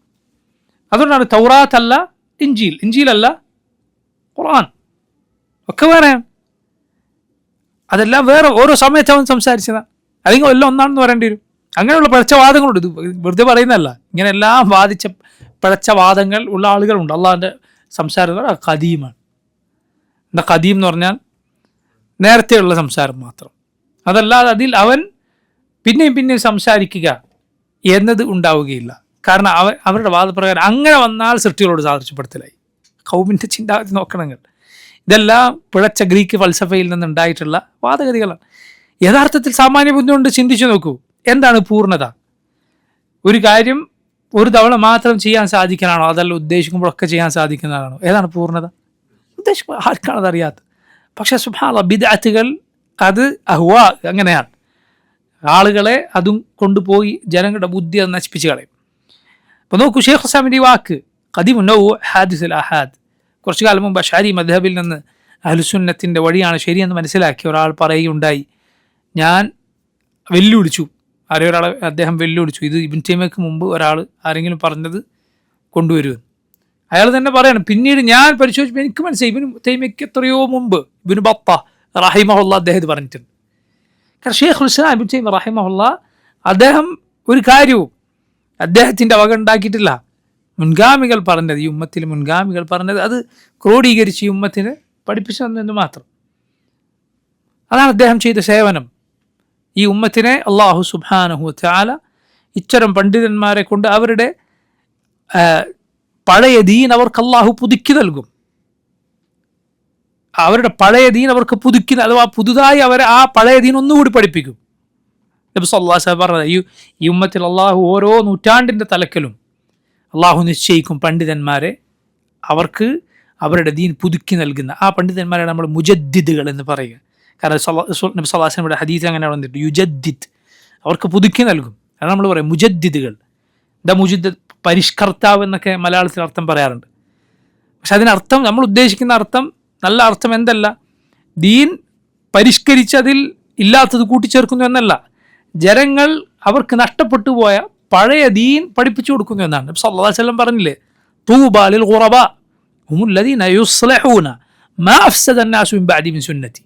അതുകൊണ്ടാണ് തൗറാത്ത് അല്ല ഇഞ്ചീൽ, ഇഞ്ചീലല്ല ഖുർആൻ, ഒക്കെ വേറെയാണ്. അതെല്ലാം വേറെ ഓരോ സമയത്ത് അവൻ സംസാരിച്ചതാണ്, അല്ലെങ്കിൽ എല്ലാം ഒന്നാണെന്ന് പറയേണ്ടി വരും. അങ്ങനെയുള്ള പിഴച്ച വാദങ്ങളുണ്ട്. ഇത് വെറുതെ പറയുന്നതല്ല, ഇങ്ങനെ എല്ലാം വാദിച്ച പിഴച്ച വാദങ്ങൾ ഉള്ള ആളുകളുണ്ട്. അള്ളാഹിൻ്റെ സംസാരം ഖദീമാണ്. എന്താ ഖദീം എന്ന് പറഞ്ഞാൽ നേരത്തെയുള്ള സംസാരം മാത്രം, അതല്ലാതെ അതിൽ അവൻ പിന്നെയും പിന്നെയും സംസാരിക്കുക എന്നത് ഉണ്ടാവുകയില്ല. കാരണം അവരുടെ വാദപ്രകാരം അങ്ങനെ വന്നാൽ സൃഷ്ടികളോട് സാദൃശ്യപ്പെടുത്തലായി. ഖൗമിൻ്റെ ചിന്താഗതി നോക്കണങ്ങൾ. ഇതെല്ലാം പിഴച്ച ഗ്രീക്ക് ഫൽസഫയിൽ നിന്നുണ്ടായിട്ടുള്ള വാദഗതികളാണ്. യഥാർത്ഥത്തിൽ സാമാന്യ ബുദ്ധി കൊണ്ട് ചിന്തിച്ചു നോക്കൂ, എന്താണ് പൂർണ്ണത? ഒരു കാര്യം ഒരു തവണ മാത്രം ചെയ്യാൻ സാധിക്കാനാണോ, അതല്ല ഉദ്ദേശിക്കുമ്പോഴൊക്കെ ചെയ്യാൻ സാധിക്കുന്നതാണോ? ഏതാണ് പൂർണ്ണത? ഉദ്ദേശിക്കുമ്പോൾ ആർക്കാണത് അറിയാത്തത്. പക്ഷേ സുബ്ഹാനല്ലാഹ് ബിദ്അത്തുകൾ അത് അഹ്വാ അങ്ങനെയാണ്. ആളുകളെ അതും കൊണ്ടുപോയി ജനങ്ങളുടെ ബുദ്ധി അത് നശിപ്പിച്ച് കളയും. അപ്പോൾ നോക്കൂ, ഷെയ്ഖുൽ ഇസ്ലാമിൻ്റെ ഈ വാക്ക് ഖദീമുൻ നൗ ഹാദിസുൽ അഹാദ്, കുറച്ചു കാലം മുമ്പ് അശ്അരി മദ്ഹബിൽ നിന്ന് അഹ്ലുസുന്നത്തിൻ്റെ വഴിയാണ് ശരിയെന്ന് മനസ്സിലാക്കി ഒരാൾ പറയുകയുണ്ടായി. ഞാൻ വെല്ലുവിളിച്ചു, ആരൊരാളെ അദ്ദേഹം വെല്ലുവിളിച്ചു, ഇത് ഇബ്നു തൈമിയ്യക്ക് മുമ്പ് ഒരാൾ ആരെങ്കിലും പറഞ്ഞത് കൊണ്ടുവരുമെന്ന്. അയാൾ തന്നെ പറയണം, പിന്നീട് ഞാൻ പരിശോധിച്ചപ്പോൾ എനിക്ക് മനസ്സിലായി ഇബ്നു തൈമിയ്യക്ക് എത്രയോ മുമ്പ് ഇബ്നു ബത്തഹ് റഹിമഹുല്ലാഹ് അദ്ദേഹം ഇത് പറഞ്ഞിട്ടുണ്ട്. കാരണം ഷെയ്ഖുൽ ഇസ്ലാം ഇബ്നു തൈമിയ്യ റഹിമഹുല്ലാഹ് അദ്ദേഹം ഒരു കാര്യവും അദ്ദേഹത്തിൻ്റെ വക ഉണ്ടാക്കിയിട്ടില്ല. മുൻഗാമികൾ പറഞ്ഞത്, ഈ ഉമ്മത്തിൽ മുൻഗാമികൾ പറഞ്ഞത് അത് ക്രോഡീകരിച്ച് ഈ ഉമ്മത്തിന് പഠിപ്പിച്ചു തന്നെന്ന് മാത്രം. അതാണ് അദ്ദേഹം ചെയ്ത സേവനം. ഈ ഉമ്മത്തിനെ അള്ളാഹു സുബ്ഹാനഹു വ തആല ഇത്തരം പണ്ഡിതന്മാരെ കൊണ്ട് അവരുടെ പഴയ ദീൻ അവർക്ക് അള്ളാഹു പുതുക്കി നൽകും. അവരുടെ പഴയ ദീൻ അവർക്ക് പുതുക്കി, അഥവാ പുതുതായി അവരെ ആ പഴയ ദീൻ ഒന്നുകൂടി പഠിപ്പിക്കും. നബി സല്ലല്ലാഹു അലൈഹി വസല്ലം പറഞ്ഞത്, ഈ ഉമ്മത്തിൽ അള്ളാഹു ഓരോ നൂറ്റാണ്ടിൻ്റെ തലക്കലും അള്ളാഹു നിശ്ചയിക്കും പണ്ഡിതന്മാരെ, അവർക്ക് അവരുടെ ദീൻ പുതുക്കി നൽകുന്ന ആ പണ്ഡിതന്മാരെ നമ്മൾ മുജദ്ദിദുകൾ എന്ന് പറയുക. കാരണം നബി സല്ലല്ലാഹു അലൈഹി വസല്ലമയുടെ ഹദീസ് അങ്ങനെ വന്നിട്ട് യുജദ്ദിദ്, അവർക്ക് പുതുക്കി നൽകും. അതാണ് നമ്മൾ പറയും മുജദ്ദിദുകൾ. എന്താ മുജദ്ദിദ്? പരിഷ്കർത്താവ് എന്നൊക്കെ മലയാളത്തിൽ അർത്ഥം പറയാറുണ്ട്. പക്ഷെ അതിനർത്ഥം, നമ്മൾ ഉദ്ദേശിക്കുന്ന അർത്ഥം, നല്ല അർത്ഥം എന്തല്ല, ദീൻ പരിഷ്കരിച്ച് അതിൽ ഇല്ലാത്തത് കൂട്ടിച്ചേർക്കുന്നു എന്നല്ല, ജനങ്ങൾ അവർക്ക് നഷ്ടപ്പെട്ടു പോയ പഴയ ദീൻ പഠിപ്പിച്ചു കൊടുക്കുന്നു എന്നാണ്. നബി സല്ലല്ലാഹു അലൈഹി വസല്ലം പറഞ്ഞില്ലേ, തൂബാ ലിൽ ഖുറബാ ഹുമുൽ ലദീന യുസ്ലിഹൂന മാ അഫ്സദ അന്നാസു മിൻ ബഅദി മിൻ സുന്നതി.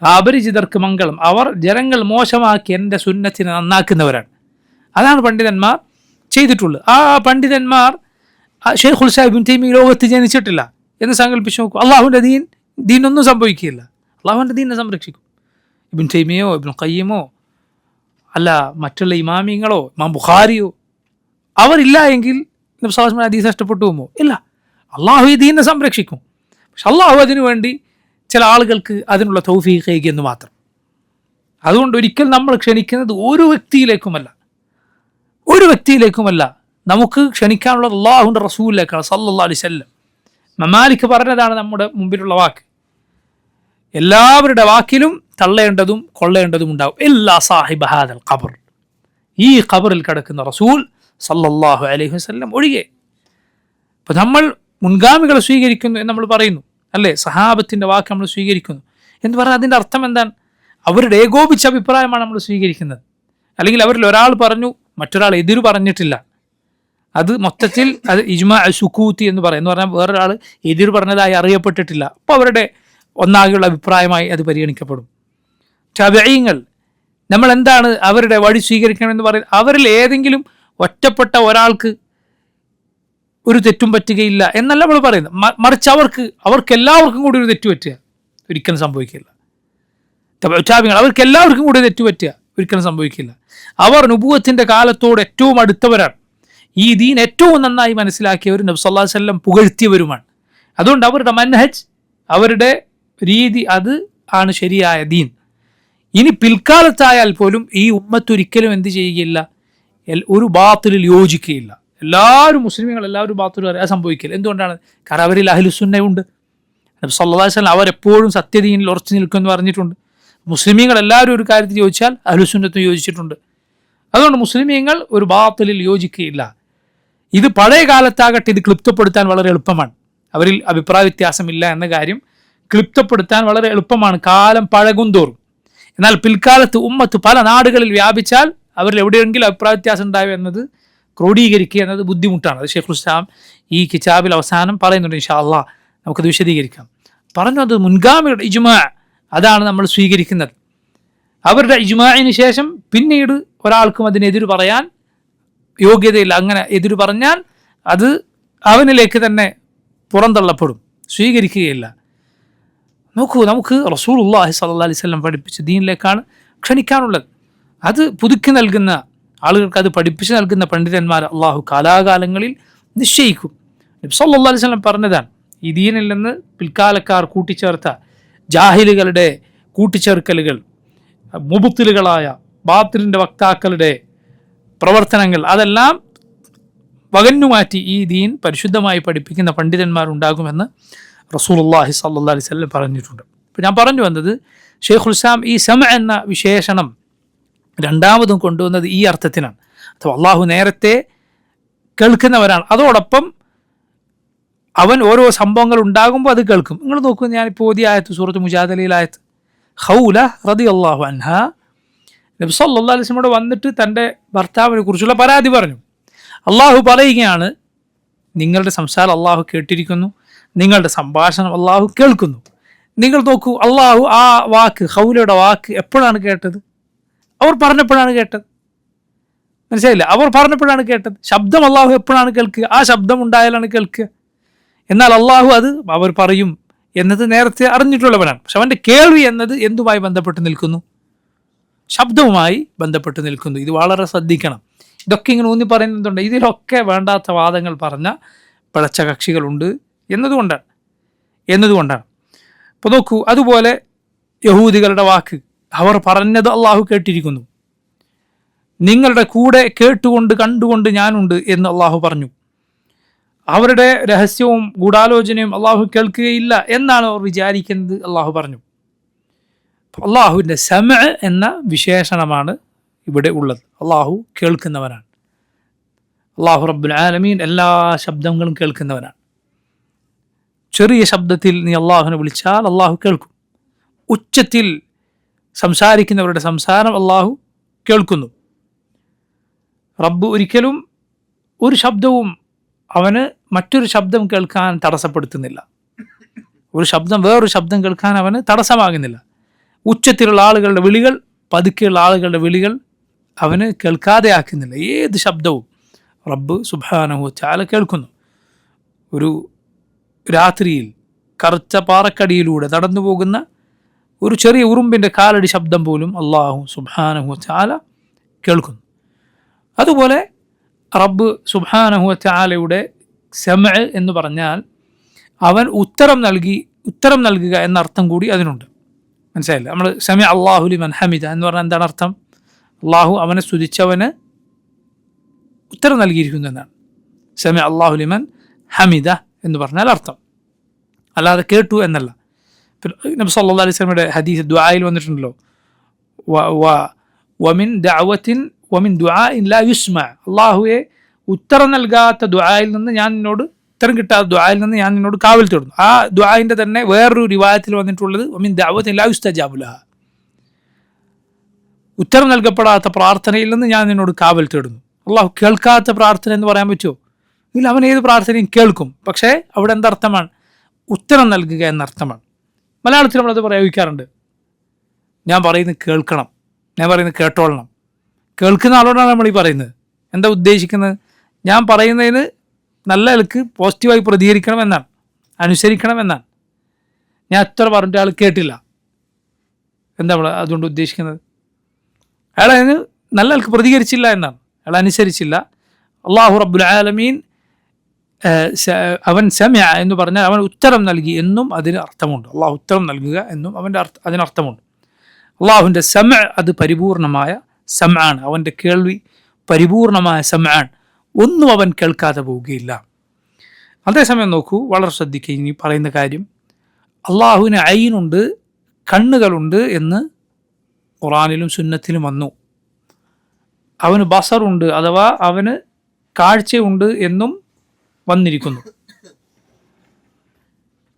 അപരിചിതർക്ക് മംഗളം, അവർ ജനങ്ങൾ മോശമാക്കി എൻ്റെ സുന്നത്തിനെ നന്നാക്കുന്നവരാണ്. അതാണ് പണ്ഡിതന്മാർ ചെയ്തിട്ടുള്ളത്. ആ പണ്ഡിതന്മാർ ഷെയ്ഖുൽ ഇസ്ലാം ഇബ്നു തൈമിയ്യ ലോകത്ത് ജനിച്ചിട്ടില്ല എന്ന് സങ്കല്പിച്ച് നോക്കൂ. അള്ളാഹുവിൻ്റെ ദീനൊന്നും സംഭവിക്കില്ല. അള്ളാഹുവിൻ്റെ ദീനെ സംരക്ഷിക്കും. ഇബ്നു തൈമിയ്യയോ ഇബ്നു ഖയ്യിമോ അല്ല മറ്റുള്ള ഇമാമിങ്ങളോ ഇമാം ബുഖാരിയോ അവരില്ല എങ്കിൽ നബി സല്ലല്ലാഹു അലൈഹി വസല്ലം ഹദീസ് നഷ്ടപ്പെട്ടു പോകുമോ? ഇല്ല. അള്ളാഹു ഈ ദീനെ സംരക്ഷിക്കും. പക്ഷെ അള്ളാഹു അതിനു വേണ്ടി ചില ആളുകൾക്ക് അതിനുള്ള തൗഫീഖ് നൽകിയെന്ന് മാത്രം. അതുകൊണ്ട് ഒരിക്കൽ നമ്മൾ ക്ഷണിക്കുന്നത് ഒരു വ്യക്തിയിലേക്കുമല്ല, നമുക്ക് ക്ഷണിക്കാനുള്ളത് അള്ളാഹുവിൻ്റെ റസൂലിലേക്കാണ് സല്ലല്ലാഹു അലൈഹി വസല്ലം. മാലിക് പറഞ്ഞതാണ് നമ്മുടെ മുമ്പിലുള്ള വാക്ക്. എല്ലാവരുടെ വാക്കിലും തള്ളേണ്ടതും കൊള്ളേണ്ടതും ഉണ്ടാവും. എല്ലാ സാഹിബ ഹാദൽ ഖബർ, ഈ ഖബറിൽ കിടക്കുന്ന റസൂൽ സല്ലല്ലാഹു അലൈഹി വസല്ലം ഒഴികെ. ഇപ്പം നമ്മൾ മുൻഗാമികളെ സ്വീകരിക്കുന്നു എന്ന് നമ്മൾ പറയുന്നു അല്ലേ, സഹാബത്തിൻ്റെ വാക്ക് നമ്മൾ സ്വീകരിക്കുന്നു എന്ന് പറഞ്ഞാൽ അതിൻ്റെ അർത്ഥം എന്താണ്? അവരുടെ ഏകോപിച്ച അഭിപ്രായമാണ് നമ്മൾ സ്വീകരിക്കുന്നത്. അല്ലെങ്കിൽ അവരിൽ ഒരാൾ പറഞ്ഞു മറ്റൊരാൾ എതിര് പറഞ്ഞിട്ടില്ല, അത് മൊത്തത്തിൽ അത് ഇജ്മാ സുക്കൂത്തി എന്ന് പറയും. എന്ന് പറഞ്ഞാൽ വേറൊരാൾ എതിര് പറഞ്ഞതായി അറിയപ്പെട്ടിട്ടില്ല, അപ്പോൾ അവരുടെ ഒന്നാകെയുള്ള അഭിപ്രായമായി അത് പരിഗണിക്കപ്പെടും. തബഈങ്ങൾ നമ്മൾ എന്താണ് അവരുടെ വഴി സ്വീകരിക്കണമെന്ന് പറയുന്നത്? അവരിൽ ഏതെങ്കിലും ഒറ്റപ്പെട്ട ഒരാൾക്ക് ഒരു തെറ്റും പറ്റുകയില്ല എന്നല്ല നമ്മൾ പറയുന്നത്, മറിച്ച് അവർക്ക് എല്ലാവർക്കും കൂടി ഒരു തെറ്റ് പറ്റുക ഒരിക്കലും സംഭവിക്കില്ല. തബഈങ്ങൾ അവർക്ക് എല്ലാവർക്കും കൂടി തെറ്റ് പറ്റുക ഒരിക്കലും സംഭവിക്കില്ല. അവർ നുബുവത്തിൻ്റെ കാലത്തോട് ഏറ്റവും അടുത്തവരാണ്. ഈ ദീൻ ഏറ്റവും നന്നായി മനസ്സിലാക്കിയവരും നബി സല്ലല്ലാഹു അലൈഹി വസല്ലം പുകഴ്ത്തിയവരുമാണ്. അതുകൊണ്ട് അവരുടെ മൻഹജ്, അവരുടെ രീതി, അത് ആണ് ശരിയായ ദീൻ. ഇനി പിൽക്കാലത്തായാൽ പോലും ഈ ഉമ്മത്ത് ഒരിക്കലും എന്ത് ചെയ്യുകയില്ല, ഒരു ബാത്തിലിൽ യോജിക്കുകയില്ല. മുസ്ലിമീങ്ങൾ എല്ലാവരും ബാത്തിൽ അത് സംഭവിക്കില്ല. എന്തുകൊണ്ടാണ്? കാരണം അവരിൽ അഹ്ലുസുന്നയുണ്ട്. നബി സല്ലല്ലാഹു അലൈഹി വസല്ലം അവരെപ്പോഴും സത്യദീനിൽ ഉറച്ചു നിൽക്കുമെന്ന് പറഞ്ഞിട്ടുണ്ട്. മുസ്ലിമീങ്ങൾ എല്ലാവരും ഒരു കാര്യത്തിൽ യോജിച്ചാൽ അഹ്ലുസുന്നത്തും യോജിച്ചിട്ടുണ്ട്. അതുകൊണ്ട് മുസ്ലിമീങ്ങൾ ഒരു ബാത്തിലിൽ യോജിക്കുകയില്ല. ഇത് പഴയ കാലത്താകട്ടെ ഇത് ക്ലിപ്തപ്പെടുത്താൻ വളരെ എളുപ്പമാണ്. അവരിൽ അഭിപ്രായ വ്യത്യാസമില്ല എന്ന കാര്യം ക്ലിപ്തപ്പെടുത്താൻ വളരെ എളുപ്പമാണ് കാലം പഴകുന്തോറും. എന്നാൽ പിൽക്കാലത്ത് ഉമ്മത്ത് പല നാടുകളിൽ വ്യാപിച്ചാൽ അവരിൽ എവിടെയെങ്കിലും അഭിപ്രായ വ്യത്യാസം ഉണ്ടാവുക എന്നത് ക്രോഡീകരിക്കുക എന്നത് ബുദ്ധിമുട്ടാണ്. അത് ഷെയ്ഖുൽ ഇസ്ലാം ഈ കിതാബിൽ അവസാനം പറയുന്നുണ്ട്. ഇൻഷാ അല്ലാഹ് നമുക്കത് വിശദീകരിക്കാം. പറഞ്ഞു, അത് മുൻഗാമികളുടെ ഇജ്മാ, അതാണ് നമ്മൾ സ്വീകരിക്കുന്നത്. അവരുടെ ഇജ്മാഇന് ശേഷം പിന്നീട് ഒരാൾക്കും അതിനെതിര് പറയാൻ യോഗ്യതയില്ല. അങ്ങനെ എതിര് പറഞ്ഞാൽ അത് അവനിലേക്ക് തന്നെ പുറന്തള്ളപ്പെടും, സ്വീകരിക്കുകയില്ല. നോക്കൂ, നമുക്ക് റസൂലുള്ളാഹി സ്വല്ലല്ലാഹു അലൈഹി വസല്ലം പഠിപ്പിച്ച ദീനിലേക്കാണ് ക്ഷണിക്കാനുള്ളത്. അത് പുതുക്കി നൽകുന്ന ആളുകൾക്ക്, അത് പഠിപ്പിച്ച് നൽകുന്ന പണ്ഡിതന്മാർ അള്ളാഹു കാലാകാലങ്ങളിൽ നിശ്ചയിക്കും. നബി സല്ലല്ലാഹു അലൈഹി വസല്ലം പറഞ്ഞതാണ്, ഈ ദീനിൽ നിന്ന് പിൽക്കാലക്കാർ കൂട്ടിച്ചേർത്ത ജാഹിലുകളുടെ കൂട്ടിച്ചേർക്കലുകൾ, മുബത്തിലുകളായ ബാത്തിലിൻ്റെ വക്താക്കളുടെ പ്രവർത്തനങ്ങൾ, അതെല്ലാം വകഞ്ഞുമാറ്റി ഈ ദീൻ പരിശുദ്ധമായി പഠിപ്പിക്കുന്ന പണ്ഡിതന്മാരുണ്ടാകുമെന്ന് റസൂലുള്ളാഹി സ്വല്ലല്ലാഹു അലൈഹി വസല്ലം പറഞ്ഞിട്ടുണ്ട്. ഇപ്പോൾ ഞാൻ പറഞ്ഞു വന്നത്, ഷെയ്ഖുൽ ഇസ്ലാം ഈ സമഅ എന്ന വിശേഷണം രണ്ടാമതും കൊണ്ടുവന്നത് ഈ അർത്ഥത്തിനാണ്. അഥവാ അള്ളാഹു നേരത്തെ കേൾക്കുന്നവരാണ്, അതോടൊപ്പം അവൻ ഓരോ സംഭവങ്ങൾ ഉണ്ടാകുമ്പോൾ അത് കേൾക്കും. നിങ്ങൾ നോക്കൂ, ഞാനിപ്പോൾ ഓതിയ ആയത്ത്, സൂറത്ത് മുജാദലയിലായത്ത്, ഖൗല റളിയല്ലാഹു അൻഹാ നബി സല്ലല്ലാഹു അലൈഹി വസല്ലം വന്നിട്ട് തൻ്റെ ഭർത്താവിനെ കുറിച്ചുള്ള പരാതി പറഞ്ഞു. അള്ളാഹു പറയുകയാണ്, നിങ്ങളുടെ സംസാരം അള്ളാഹു കേട്ടിരിക്കുന്നു, നിങ്ങളുടെ സംഭാഷണം അള്ളാഹു കേൾക്കുന്നു. നിങ്ങൾ നോക്കൂ, അള്ളാഹു ആ വാക്ക്, ഖൗലയുടെ വാക്ക് എപ്പോഴാണ് കേട്ടത്? അവർ പറഞ്ഞപ്പോഴാണ് കേട്ടത്. മനസ്സിലായില്ല? അവർ പറഞ്ഞപ്പോഴാണ് കേട്ടത്. ശബ്ദം അള്ളാഹു എപ്പോഴാണ് കേൾക്കുക? ആ ശബ്ദം ഉണ്ടായാലാണ് കേൾക്കുക. എന്നാൽ അള്ളാഹു അത് അവർ പറയും എന്നത് നേരത്തെ അറിഞ്ഞിട്ടുള്ളവനാണ്. പക്ഷെ അവൻ്റെ കേൾവി എന്നത് എന്തുമായി ബന്ധപ്പെട്ട് നിൽക്കുന്നു? ശബ്ദവുമായി ബന്ധപ്പെട്ട് നിൽക്കുന്നു. ഇത് വളരെ ശ്രദ്ധിക്കണം. ഇതൊക്കെ ഇങ്ങനെ ഊന്നി പറയുന്നതുണ്ട്, ഇതിലൊക്കെ വേണ്ടാത്ത വാദങ്ങൾ പറഞ്ഞ പിഴച്ച കക്ഷികളുണ്ട് എന്നതുകൊണ്ടാണ്. അപ്പോൾ നോക്കൂ, അതുപോലെ യഹൂദികളുടെ വാക്ക്, അവർ പറഞ്ഞത് അള്ളാഹു കേട്ടിരിക്കുന്നു. നിങ്ങളുടെ കൂടെ കേട്ടുകൊണ്ട് കണ്ടുകൊണ്ട് ഞാനുണ്ട് എന്ന് അള്ളാഹു പറഞ്ഞു. അവരുടെ രഹസ്യവും ഗൂഢാലോചനയും അള്ളാഹു കേൾക്കുകയില്ല എന്നാണ് അവർ വിചാരിക്കുന്നത്, അള്ളാഹു പറഞ്ഞു. അള്ളാഹുവിൻ്റെ സമഅ എന്ന വിശേഷണമാണ് ഇവിടെ ഉള്ളത്. അള്ളാഹു കേൾക്കുന്നവനാണ്. അള്ളാഹു റബ്ബുൽ ആലമീൻ എല്ലാ ശബ്ദങ്ങളും കേൾക്കുന്നവനാണ്. ചെറിയ ശബ്ദത്തിൽ നീ അള്ളാഹുവിനെ വിളിച്ചാൽ അള്ളാഹു കേൾക്കും. ഉച്ചത്തിൽ സംസാരിക്കുന്നവരുടെ സംസാരം അള്ളാഹു കേൾക്കുന്നു. റബ്ബ് ഒരിക്കലും ഒരു ശബ്ദവും അവന് മറ്റൊരു ശബ്ദം കേൾക്കാൻ തടസ്സപ്പെടുത്തുന്നില്ല. ഒരു ശബ്ദം വേറൊരു ശബ്ദം കേൾക്കാൻ അവന് തടസ്സമാകുന്നില്ല. ഉച്ചത്തിലുള്ള ആളുകളുടെ വിളികൾ, പതുക്കെയുള്ള ആളുകളുടെ വിളികൾ അവന് കേൾക്കാതെ ആക്കുന്നില്ല. ഏത് ശബ്ദവും റബ്ബ് സുബ്ഹാനഹു വതആല കേൾക്കുന്നു. ഒരു രാത്രിയിൽ കറുത്ത പാറക്കടിയിലൂടെ നടന്നു പോകുന്ന ഒരു ചെറിയ ഉറുമ്പിൻ്റെ കാലടി ശബ്ദം പോലും അള്ളാഹു സുബ്ഹാനഹു വതആല കേൾക്കുന്നു. അതുപോലെ റബ്ബ് സുബ്ഹാനഹു വതആലയുടെ സമഅ എന്ന് പറഞ്ഞാൽ അവൻ ഉത്തരം നൽകുക എന്ന അർത്ഥം കൂടി അതിനുണ്ട്. മനസ്സിലായില്ല? നമ്മൾ സമഅ അല്ലാഹു ലിമൻ ഹമിദ എന്ന് പറഞ്ഞാൽ എന്താണ് അർത്ഥം? അള്ളാഹു അവനെ സ്തുതിച്ചവന് ഉത്തരം നൽകിയിരിക്കുന്നു എന്നാണ് സമഅ അല്ലാഹു ലിമൻ ഹമിദ എന്ന് പറഞ്ഞാൽ അർത്ഥം. അല്ലാതെ കേട്ടു എന്നല്ല. നബി സല്ലല്ലാഹു അലൈഹി വസല്ലമയുടെ ഹദീസ് ദുആയിൽ വന്നിട്ടുണ്ടല്ലോ, വമിൻ ദഅവത്തിൻ വമിൻ ദുആഇൻ ലാ യുസ്മഅ, അള്ളാഹുവെ ഉത്തരം നൽകാത്ത ദുആയിൽ നിന്ന് ഞാൻ നിന്നോട്, ഉത്തരം കിട്ടാത്ത ദുആയിൽ നിന്ന് ഞാൻ നിന്നോട് കാവൽ തേടുന്നു. ആ ദുആഇൻ്റെ തന്നെ വേറൊരു റിവായത്തിൽ വന്നിട്ടുള്ളത് വമിൻ ദഅവത്തിൻ ലാ യുസ്തജാബു ലഹാ, ഉത്തരം നൽകപ്പെടാത്ത പ്രാർത്ഥനയിൽ നിന്ന് ഞാൻ നിന്നോട് കാവൽ തേടുന്നു. അള്ളാഹു കേൾക്കാത്ത പ്രാർത്ഥന എന്ന് പറയാൻ പറ്റുമോ? ഇല്ല, അവൻ ഏത് പ്രാർത്ഥനയും കേൾക്കും. പക്ഷേ അവിടെ എന്തർത്ഥമാണ്? ഉത്തരം നൽകുക എന്നർത്ഥമാണ്. മലയാളത്തിൽ നമ്മളത് പ്രയോഗിക്കാറുണ്ട്. ഞാൻ പറയുന്നത് കേൾക്കണം, ഞാൻ പറയുന്നത് കേട്ടോളണം. കേൾക്കുന്ന ആളോടാണ് നമ്മൾ ഈ പറയുന്നത്. എന്താ ഉദ്ദേശിക്കുന്നത്? ഞാൻ പറയുന്നതിന് നല്ല നിലക്ക് പോസിറ്റീവായി പ്രതികരിക്കണം എന്നാണ്, അനുസരിക്കണം എന്നാണ്. ഞാൻ എത്ര പറഞ്ഞിട്ട് ആൾ കേട്ടില്ല, എന്താ നമ്മൾ അതുകൊണ്ട് ഉദ്ദേശിക്കുന്നത്? അയാൾ അതിന് നല്ല നിലക്ക് പ്രതികരിച്ചില്ല എന്നാണ്, അയാൾ അനുസരിച്ചില്ല. അള്ളാഹു റബ്ബുൽ ആലമീൻ അവൻ സമഅ എന്ന് പറഞ്ഞാൽ അവൻ ഉത്തരം നൽകി എന്നും അതിന് അർത്ഥമുണ്ട്. അള്ളാഹു ഉത്തരം നൽകുക എന്നും അതിനർത്ഥമുണ്ട്. അള്ളാഹുവിൻ്റെ സമഅ അത് പരിപൂർണമായ സമഅാണ്, അവൻ്റെ കേൾവി പരിപൂർണമായ സമഅാണ്. ഒന്നും അവൻ കേൾക്കാതെ പോവുകയില്ല. അതേസമയം നോക്കൂ, വളരെ ശ്രദ്ധിക്കുക ഇനി പറയുന്ന കാര്യം. അള്ളാഹുവിന് ഐനുണ്ട്, കണ്ണുകളുണ്ട് എന്ന് ഖുർആനിലും സുന്നത്തിലും വന്നു. അവന് ബസറുണ്ട് അഥവാ അവന് കാഴ്ചയുണ്ട് എന്നും വന്നിരിക്കുന്നു.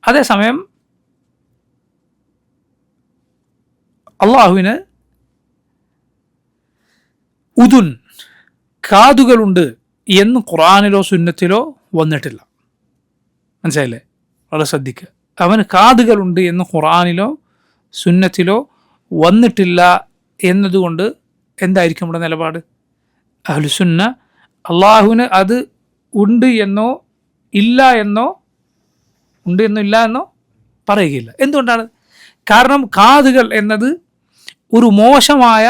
അതേസമയം അള്ളാഹുവിന് ഉദുൻ, കാതുകളുണ്ട് എന്ന് ഖുർആനിലോ സുന്നത്തിലോ വന്നിട്ടില്ല. മനസ്സിലായില്ലേ? വളരെ ശ്രദ്ധിക്കുക. അവന് കാതുകളുണ്ട് എന്ന് ഖുർആനിലോ സുന്നത്തിലോ വന്നിട്ടില്ല എന്നതുകൊണ്ട് എന്തായിരിക്കും നമ്മുടെ നിലപാട്? അഹ്ലുസുന്ന അള്ളാഹുവിന് അത് ഉണ്ട് എന്നോ ഇല്ല എന്നോ പറയുകയില്ല. എന്തുകൊണ്ടാണ്? കാരണം കാതുകൾ എന്നത് ഒരു മോശമായ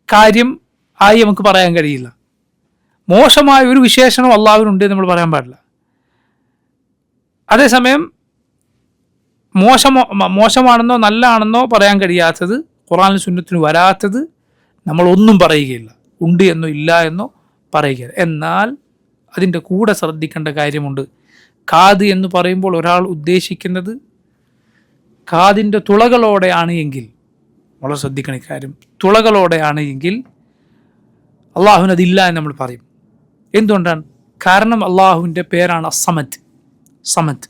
കാര്യം ആയി നമുക്ക് പറയാൻ കഴിയില്ല. മോശമായ ഒരു വിശേഷണം അള്ളാഹുവിനുണ്ട് എന്ന് നമ്മൾ പറയാൻ പാടില്ല. അതേസമയം മോശമാണെന്നോ നല്ലതാണെന്നോ പറയാൻ കഴിയാത്തത്, ഖുർആനിലും സുന്നത്തിലും വരാത്തത് നമ്മളൊന്നും പറയുകയില്ല. ഉണ്ട് എന്നോ ഇല്ല എന്നോ പറയുകയില്ല. എന്നാൽ അതിൻ്റെ കൂടെ ശ്രദ്ധിക്കേണ്ട കാര്യമുണ്ട്. കാത് എന്ന് പറയുമ്പോൾ ഒരാൾ ഉദ്ദേശിക്കുന്നത് കാതിൻ്റെ തുളകളോടെയാണ് എങ്കിൽ, വളരെ ശ്രദ്ധിക്കണം ഇക്കാര്യം, തുളകളോടെയാണ് എങ്കിൽ അള്ളാഹുവിന് അതില്ല എന്ന് നമ്മൾ പറയും. എന്തുകൊണ്ടാണ്? കാരണം അള്ളാഹുവിൻ്റെ പേരാണ് സമദ്.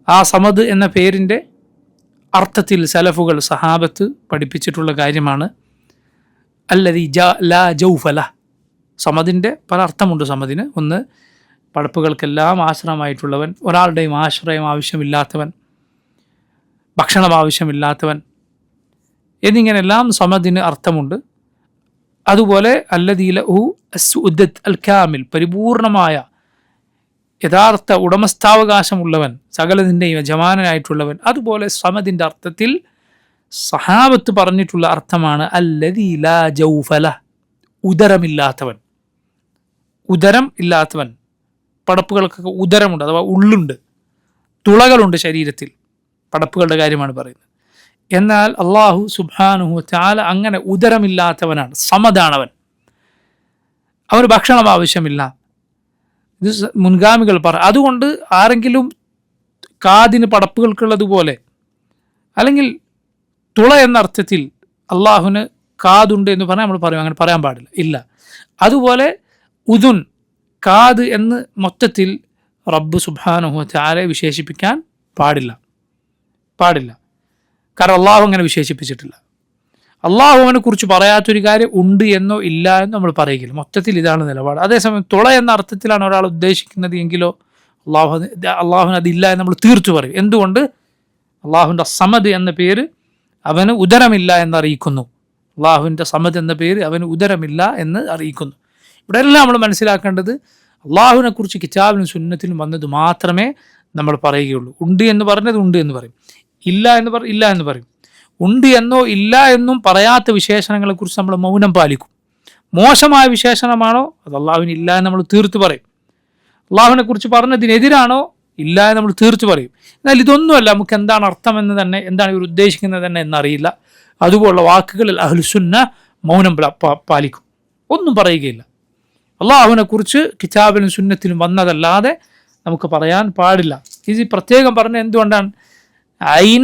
ആ സമദ് എന്ന പേരിൻ്റെ അർത്ഥത്തിൽ സലഫുകൾ, സഹാബത്ത് പഠിപ്പിച്ചിട്ടുള്ള കാര്യമാണ് അല്ലദീ ലാ ജൗഫ ലഹ്. സമദിൻ്റെ പല അർത്ഥമുണ്ട്. സമദിന് ഒന്ന്, പടപ്പുകൾക്കെല്ലാം ആശ്രയമായിട്ടുള്ളവൻ, ഒരാളുടെയും ആശ്രയം ആവശ്യമില്ലാത്തവൻ, ഭക്ഷണം ആവശ്യമില്ലാത്തവൻ എന്നിങ്ങനെല്ലാം സമദിന് അർത്ഥമുണ്ട്. അതുപോലെ അല്ലദീ ലഹു അസ്ഉദത്ത് അൽ കാമിൽ, പരിപൂർണമായ യഥാർത്ഥ ഉടമസ്ഥാവകാശമുള്ളവൻ, സകലതിൻ്റെയും യജമാനനായിട്ടുള്ളവൻ. അതുപോലെ സമദിൻ്റെ അർത്ഥത്തിൽ സഹാബത്ത് പറഞ്ഞിട്ടുള്ള അർത്ഥമാണ് അല്ലദീ ലാ ജൗഫ ലഹ്, ഉദരമില്ലാത്തവൻ. ഉദരം ഇല്ലാത്തവൻ. പടപ്പുകൾക്കൊക്കെ ഉദരമുണ്ട് അഥവാ ഉള്ളുണ്ട്, തുളകളുണ്ട് ശരീരത്തിൽ. പടപ്പുകളുടെ കാര്യമാണ് പറയുന്നത്. എന്നാൽ അള്ളാഹു സുബ്ഹാനഹു വതആല അങ്ങനെ ഉദരമില്ലാത്തവനാണ്, സമദാണവൻ. അവന് ഭക്ഷണം ആവശ്യമില്ല. ഇത് മുൻഗാമികൾ അതുകൊണ്ട് ആരെങ്കിലും കാതിന് പടപ്പുകൾക്കുള്ളതുപോലെ, അല്ലെങ്കിൽ തുള എന്ന അർത്ഥത്തിൽ അള്ളാഹുവിന് കാതുണ്ട് എന്ന് പറഞ്ഞാൽ നമ്മൾ പറയും, അങ്ങനെ പറയാൻ പാടില്ല, ഇല്ല. അതുപോലെ ഉദുൻ, കാത് എന്ന് മൊത്തത്തിൽ റബ്ബ് സുബ്ഹാനഹു വതആല വിശേഷിപ്പിക്കാൻ പാടില്ല. കാരണം അള്ളാഹു അങ്ങനെ വിശേഷിപ്പിച്ചിട്ടില്ല. അള്ളാഹു അവനെ കുറിച്ച് പറയാത്തൊരു കാര്യം ഉണ്ട് എന്നോ ഇല്ല എന്നോ നമ്മൾ പറയുകയില്ല. മൊത്തത്തിൽ ഇതാണ് നിലപാട്. അതേസമയം തുള എന്ന അർത്ഥത്തിലാണ് ഒരാൾ ഉദ്ദേശിക്കുന്നത് എങ്കിലോ അള്ളാഹുവിന് അതില്ല എന്ന് നമ്മൾ തീർത്തു പറയും. എന്തുകൊണ്ട്? അള്ളാഹുവിൻ്റെ സമദ് എന്ന പേര് അവന് ഉദരമില്ല എന്നറിയിക്കുന്നു. അള്ളാഹുവിൻ്റെ സമദ് എന്ന പേര് അവന് ഉദരമില്ല എന്ന് അറിയിക്കുന്നു. ഇവിടെ എല്ലാം നമ്മൾ മനസ്സിലാക്കേണ്ടത് അള്ളാഹുവിനെ കുറിച്ച് കിതാബിലും സുന്നത്തിലും വന്നത് മാത്രമേ നമ്മൾ പറയുകയുള്ളൂ. ഉണ്ട് എന്ന് പറഞ്ഞത് ഉണ്ട് എന്ന് പറയും, ഇല്ല എന്ന് പറയും. ഉണ്ട് എന്നോ ഇല്ല എന്നും പറയാത്ത വിശേഷണങ്ങളെക്കുറിച്ച് നമ്മൾ മൗനം പാലിക്കും. മോശമായ വിശേഷണമാണോ അത് അള്ളാഹുവിന് ഇല്ല എന്ന് നമ്മൾ തീർത്ത് പറയും. അള്ളാഹുവിനെ കുറിച്ച് പറഞ്ഞതിനെതിരാണോ ഇല്ല എന്ന് നമ്മൾ തീർത്ത് പറയും. എന്നാൽ ഇതൊന്നുമല്ല, നമുക്ക് എന്താണ് അർത്ഥം എന്ന് തന്നെ, എന്താണ് ഇവർ ഉദ്ദേശിക്കുന്നത് തന്നെ എന്നറിയില്ല. അതുപോലുള്ള വാക്കുകളിൽ അഹ്ലുസുന്ന മൗനം പാലിക്കും, ഒന്നും പറയുകയില്ല. അള്ളാഹുവിനെ കുറിച്ച് കിതാബിലും സുന്നത്തിലും വന്നതല്ലാതെ നമുക്ക് പറയാൻ പാടില്ല. ഇത് പ്രത്യേകം പറഞ്ഞ എന്തുകൊണ്ടാണ്? ഐൻ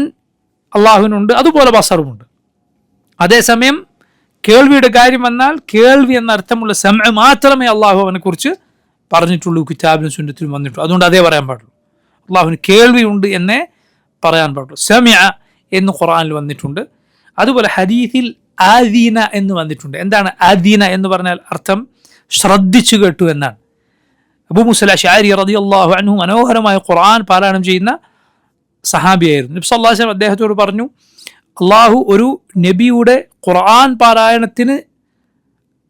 അള്ളാഹുവിനുണ്ട്, അതുപോലെ ബസറുമുണ്ട്. അതേസമയം കേൾവിയുടെ കാര്യം വന്നാൽ കേൾവി എന്ന അർത്ഥമുള്ള സമഅ മാത്രമേ അള്ളാഹു അവനെ കുറിച്ച് പറഞ്ഞിട്ടുള്ളൂ, കിതാബിലും സുന്നത്തിലും വന്നിട്ടുള്ളൂ. അതുകൊണ്ട് അതേ പറയാൻ പാടുള്ളൂ. അള്ളാഹുവിന് കേൾവിയുണ്ട് എന്നേ പറയാൻ പാടുള്ളൂ. സമഅ എന്ന് ഖുർആനിൽ വന്നിട്ടുണ്ട്. അതുപോലെ ഹദീസിൽ ആദീന എന്ന് വന്നിട്ടുണ്ട്. എന്താണ് ആദീന എന്ന് പറഞ്ഞാൽ? അർത്ഥം ശ്രദ്ധിച്ചു കേട്ടു എന്നാണ്. അബൂ മൂസ അശ്അരി റളിയല്ലാഹു അൻഹു മനോഹരമായ ഖുർആൻ പാരായണം ചെയ്യുന്ന സഹാബിയായിരുന്നു. നബി സല്ലല്ലാഹു അലൈഹി വസല്ലം അദ്ദേഹത്തോട് പറഞ്ഞു, അള്ളാഹു ഒരു നബിയുടെ ഖുർആൻ പാരായണത്തിന്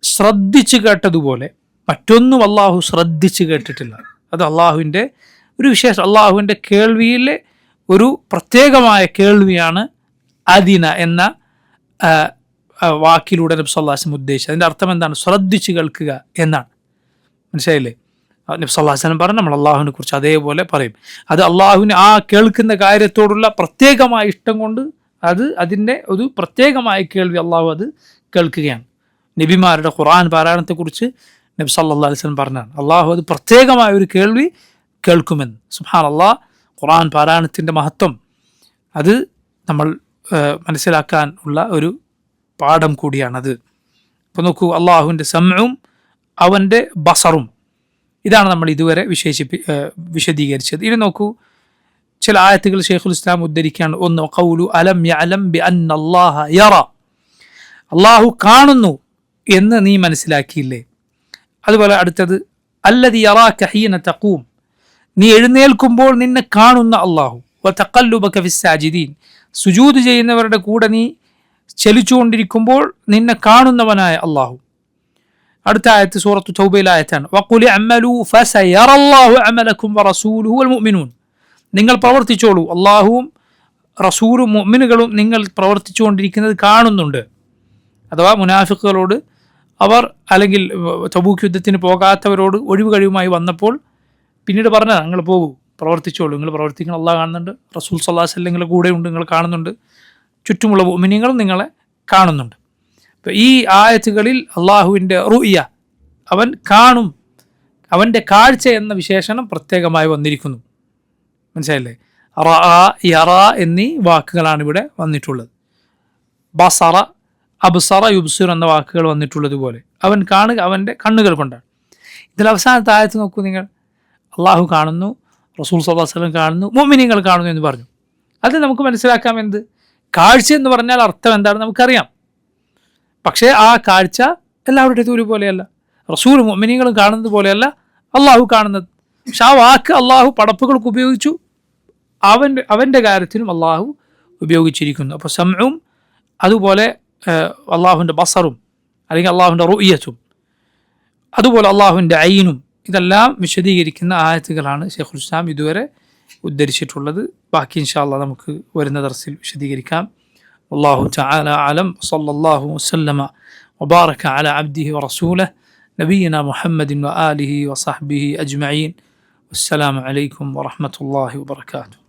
ശ്രദ്ധിച്ചു കേട്ടതുപോലെ മറ്റൊന്നും അള്ളാഹു ശ്രദ്ധിച്ചു കേട്ടിട്ടില്ല. അത് അള്ളാഹുവിൻ്റെ ഒരു വിശേഷം, അള്ളാഹുവിൻ്റെ കേൾവിയിലെ ഒരു പ്രത്യേകമായ കേൾവിയാണ് അദിന എന്ന വാക്കിലൂടെ നബി സല്ലല്ലാഹു അലൈഹി വസല്ലം ഉദ്ദേശിച്ചത്. അതിൻ്റെ അർത്ഥം എന്താണ്? ശ്രദ്ധിച്ചു കേൾക്കുക എന്നാണ്. മനസ്സിലായില്ലേ? നബി സല്ലല്ലാഹു അലൈഹി വസല്ലം പറഞ്ഞു, നമ്മൾ അള്ളാഹുവിനെ കുറിച്ച് അതേപോലെ പറയും. അത് അള്ളാഹുവിന് ആ കേൾക്കുന്ന കാര്യത്തോടുള്ള പ്രത്യേകമായ ഇഷ്ടം കൊണ്ട് അതിൻ്റെ ഒരു പ്രത്യേകമായ കേൾവി അള്ളാഹു അത് കേൾക്കുകയാണ്. നബിമാരുടെ ഖുർആൻ പാരായണത്തെക്കുറിച്ച് നബി സല്ലല്ലാഹു അലൈഹി വസല്ലം പറഞ്ഞാണ്, അള്ളാഹു അത് പ്രത്യേകമായ ഒരു കേൾവി കേൾക്കുമെന്ന്. സുബ്ഹാനല്ലാഹ്, ഖുർആൻ പാരായണത്തിൻ്റെ മഹത്വം അത് നമ്മൾ മനസ്സിലാക്കാൻ ഉള്ള ഒരു പാഠം കൂടിയാണത്. ഇപ്പോൾ നോക്കൂ, അള്ളാഹുവിൻ്റെ സമഉം അവൻ്റെ ബസറും, ഇതാണ് നമ്മൾ ഇതുവരെ വിശദീകരിച്ചത്. ഇനി നോക്കൂ, ചില ആയത്തുകൾ ശൈഖുൽ ഇസ്ലാം ഉദ്ധരിക്കുകയാണ്. ഒന്ന്, ഖൗലു അലം യഅലം ബിഅന്നല്ലാഹ യറ, അള്ളാഹു കാണുന്നു എന്ന് നീ മനസ്സിലാക്കിയില്ലേ. അതുപോലെ അടുത്തത്, അല്ലദി യറാക ഹീന തഖൂം, നീ എഴുന്നേൽക്കുമ്പോൾ നിന്നെ കാണുന്ന അള്ളാഹു. വതഖല്ലുബക ഫിസ്സാജിദീൻ, സുജൂദ് ചെയ്യുന്നവരുടെ കൂടെ നീ ചലിച്ചുകൊണ്ടിരിക്കുമ്പോൾ നിന്നെ കാണുന്നവനായ അള്ളാഹു. അടുത്ത ആയത്ത് സൂറത്തു തൗബയിലെ ആയത്താണ്. വഖുൽ അഅമലു ഫസയറല്ലാഹു അമലക്കും വറസൂലുഹു വൽമുഅ്മിനൂൻ, നിങ്ങൾ പ്രവർത്തിച്ചോളൂ, അള്ളാഹുവും റസൂലും മുഅ്മിനുകളും നിങ്ങൾ പ്രവർത്തിച്ചുകൊണ്ടിരിക്കുന്നത് കാണുന്നുണ്ട്. അഥവാ മുനാഫിക്കുകളോട് അവർ, അല്ലെങ്കിൽ തബൂക്ക് യുദ്ധത്തിന് പോകാത്തവരോട് ഒഴിവ് കഴിവുമായി വന്നപ്പോൾ പിന്നീട് പറഞ്ഞതാണ്, നിങ്ങൾ പോകൂ, പ്രവർത്തിച്ചോളൂ, നിങ്ങൾ പ്രവർത്തിക്കണം, അള്ളാഹ് കാണുന്നുണ്ട്, റസൂൽ സല്ലല്ലാഹു അലൈഹി വസല്ലം നിങ്ങളുടെ കൂടെയുണ്ട്, നിങ്ങൾ കാണുന്നുണ്ട്, ചുറ്റുമുള്ള മുഅ്മിനീങ്ങളും നിങ്ങളെ കാണുന്നുണ്ട്. അപ്പോൾ ഈ ആയത്തുകളിൽ അള്ളാഹുവിൻ്റെ റുഇയ, അവൻ കാണും, അവൻ്റെ കാഴ്ച എന്ന വിശേഷണം പ്രത്യേകമായി വന്നിരിക്കുന്നു. മനസ്സിലായില്ലേ? റഅ, യറ എന്നീ വാക്കുകളാണ് ഇവിടെ വന്നിട്ടുള്ളത്. ബസറ, അബ്സറ, യുബ്സിർ എന്ന വാക്കുകൾ വന്നിട്ടുള്ളതുപോലെ അവൻ കാണുക അവൻ്റെ കണ്ണുകൾ കൊണ്ടാണ്. ഇതിൽ അവസാനത്തെ ആയത്ത് നോക്കൂ നിങ്ങൾ, അള്ളാഹു കാണുന്നു, റസൂൽ സല്ലല്ലാഹു അലൈഹി വസല്ലം കാണുന്നു, മുഅ്മിനീങ്ങൾ കാണുന്നു എന്ന് പറഞ്ഞു. അത് നമുക്ക് മനസ്സിലാക്കാം എന്ത്? കാഴ്ച എന്ന് പറഞ്ഞാൽ അർത്ഥം എന്താണെന്ന് നമുക്കറിയാം. പക്ഷേ ആ കാഴ്ച എല്ലാവരുടെയും ഒരുപോലെയല്ല. റസൂൽ മുഅ്മിനീങ്ങളും കാണുന്നത് പോലെയല്ല അള്ളാഹു കാണുന്നത്. പക്ഷെ ആ വാക്ക് അള്ളാഹു പടപ്പുകൾക്ക് ഉപയോഗിച്ചു, അവൻ്റെ കാര്യത്തിനും അള്ളാഹു ഉപയോഗിച്ചിരിക്കുന്നു. അപ്പോൾ സമഉം അതുപോലെ അള്ളാഹുവിൻ്റെ ബസറും, അല്ലെങ്കിൽ അള്ളാഹുവിൻ്റെ റുഇയത്തും, അതുപോലെ അള്ളാഹുവിൻ്റെ ഐനും, ഇതെല്ലാം വിശദീകരിക്കുന്ന ആയത്തുകളാണ് ശൈഖുൽ ഇസ്ലാം ഇതുവരെ ഉദ്ധരിച്ചിട്ടുള്ളത്. ബാക്കി ഇൻഷാ അല്ലാഹ് നമുക്ക് വരുന്ന ദർസിൽ വിശദീകരിക്കാം. വല്ലാഹു തആല അലം. സല്ലല്ലാഹു വസല്ലമ വബാറക അലാ അബ്ദിഹി വറസൂലിഹി നബിയിന മുഹമ്മദിൻ വആലിഹി വസഹ്ബിഹി അജ്മഈൻ. വസ്സലാമു അലൈക്കും വറഹ്മത്തുള്ളാഹി വബറകാതുഹു.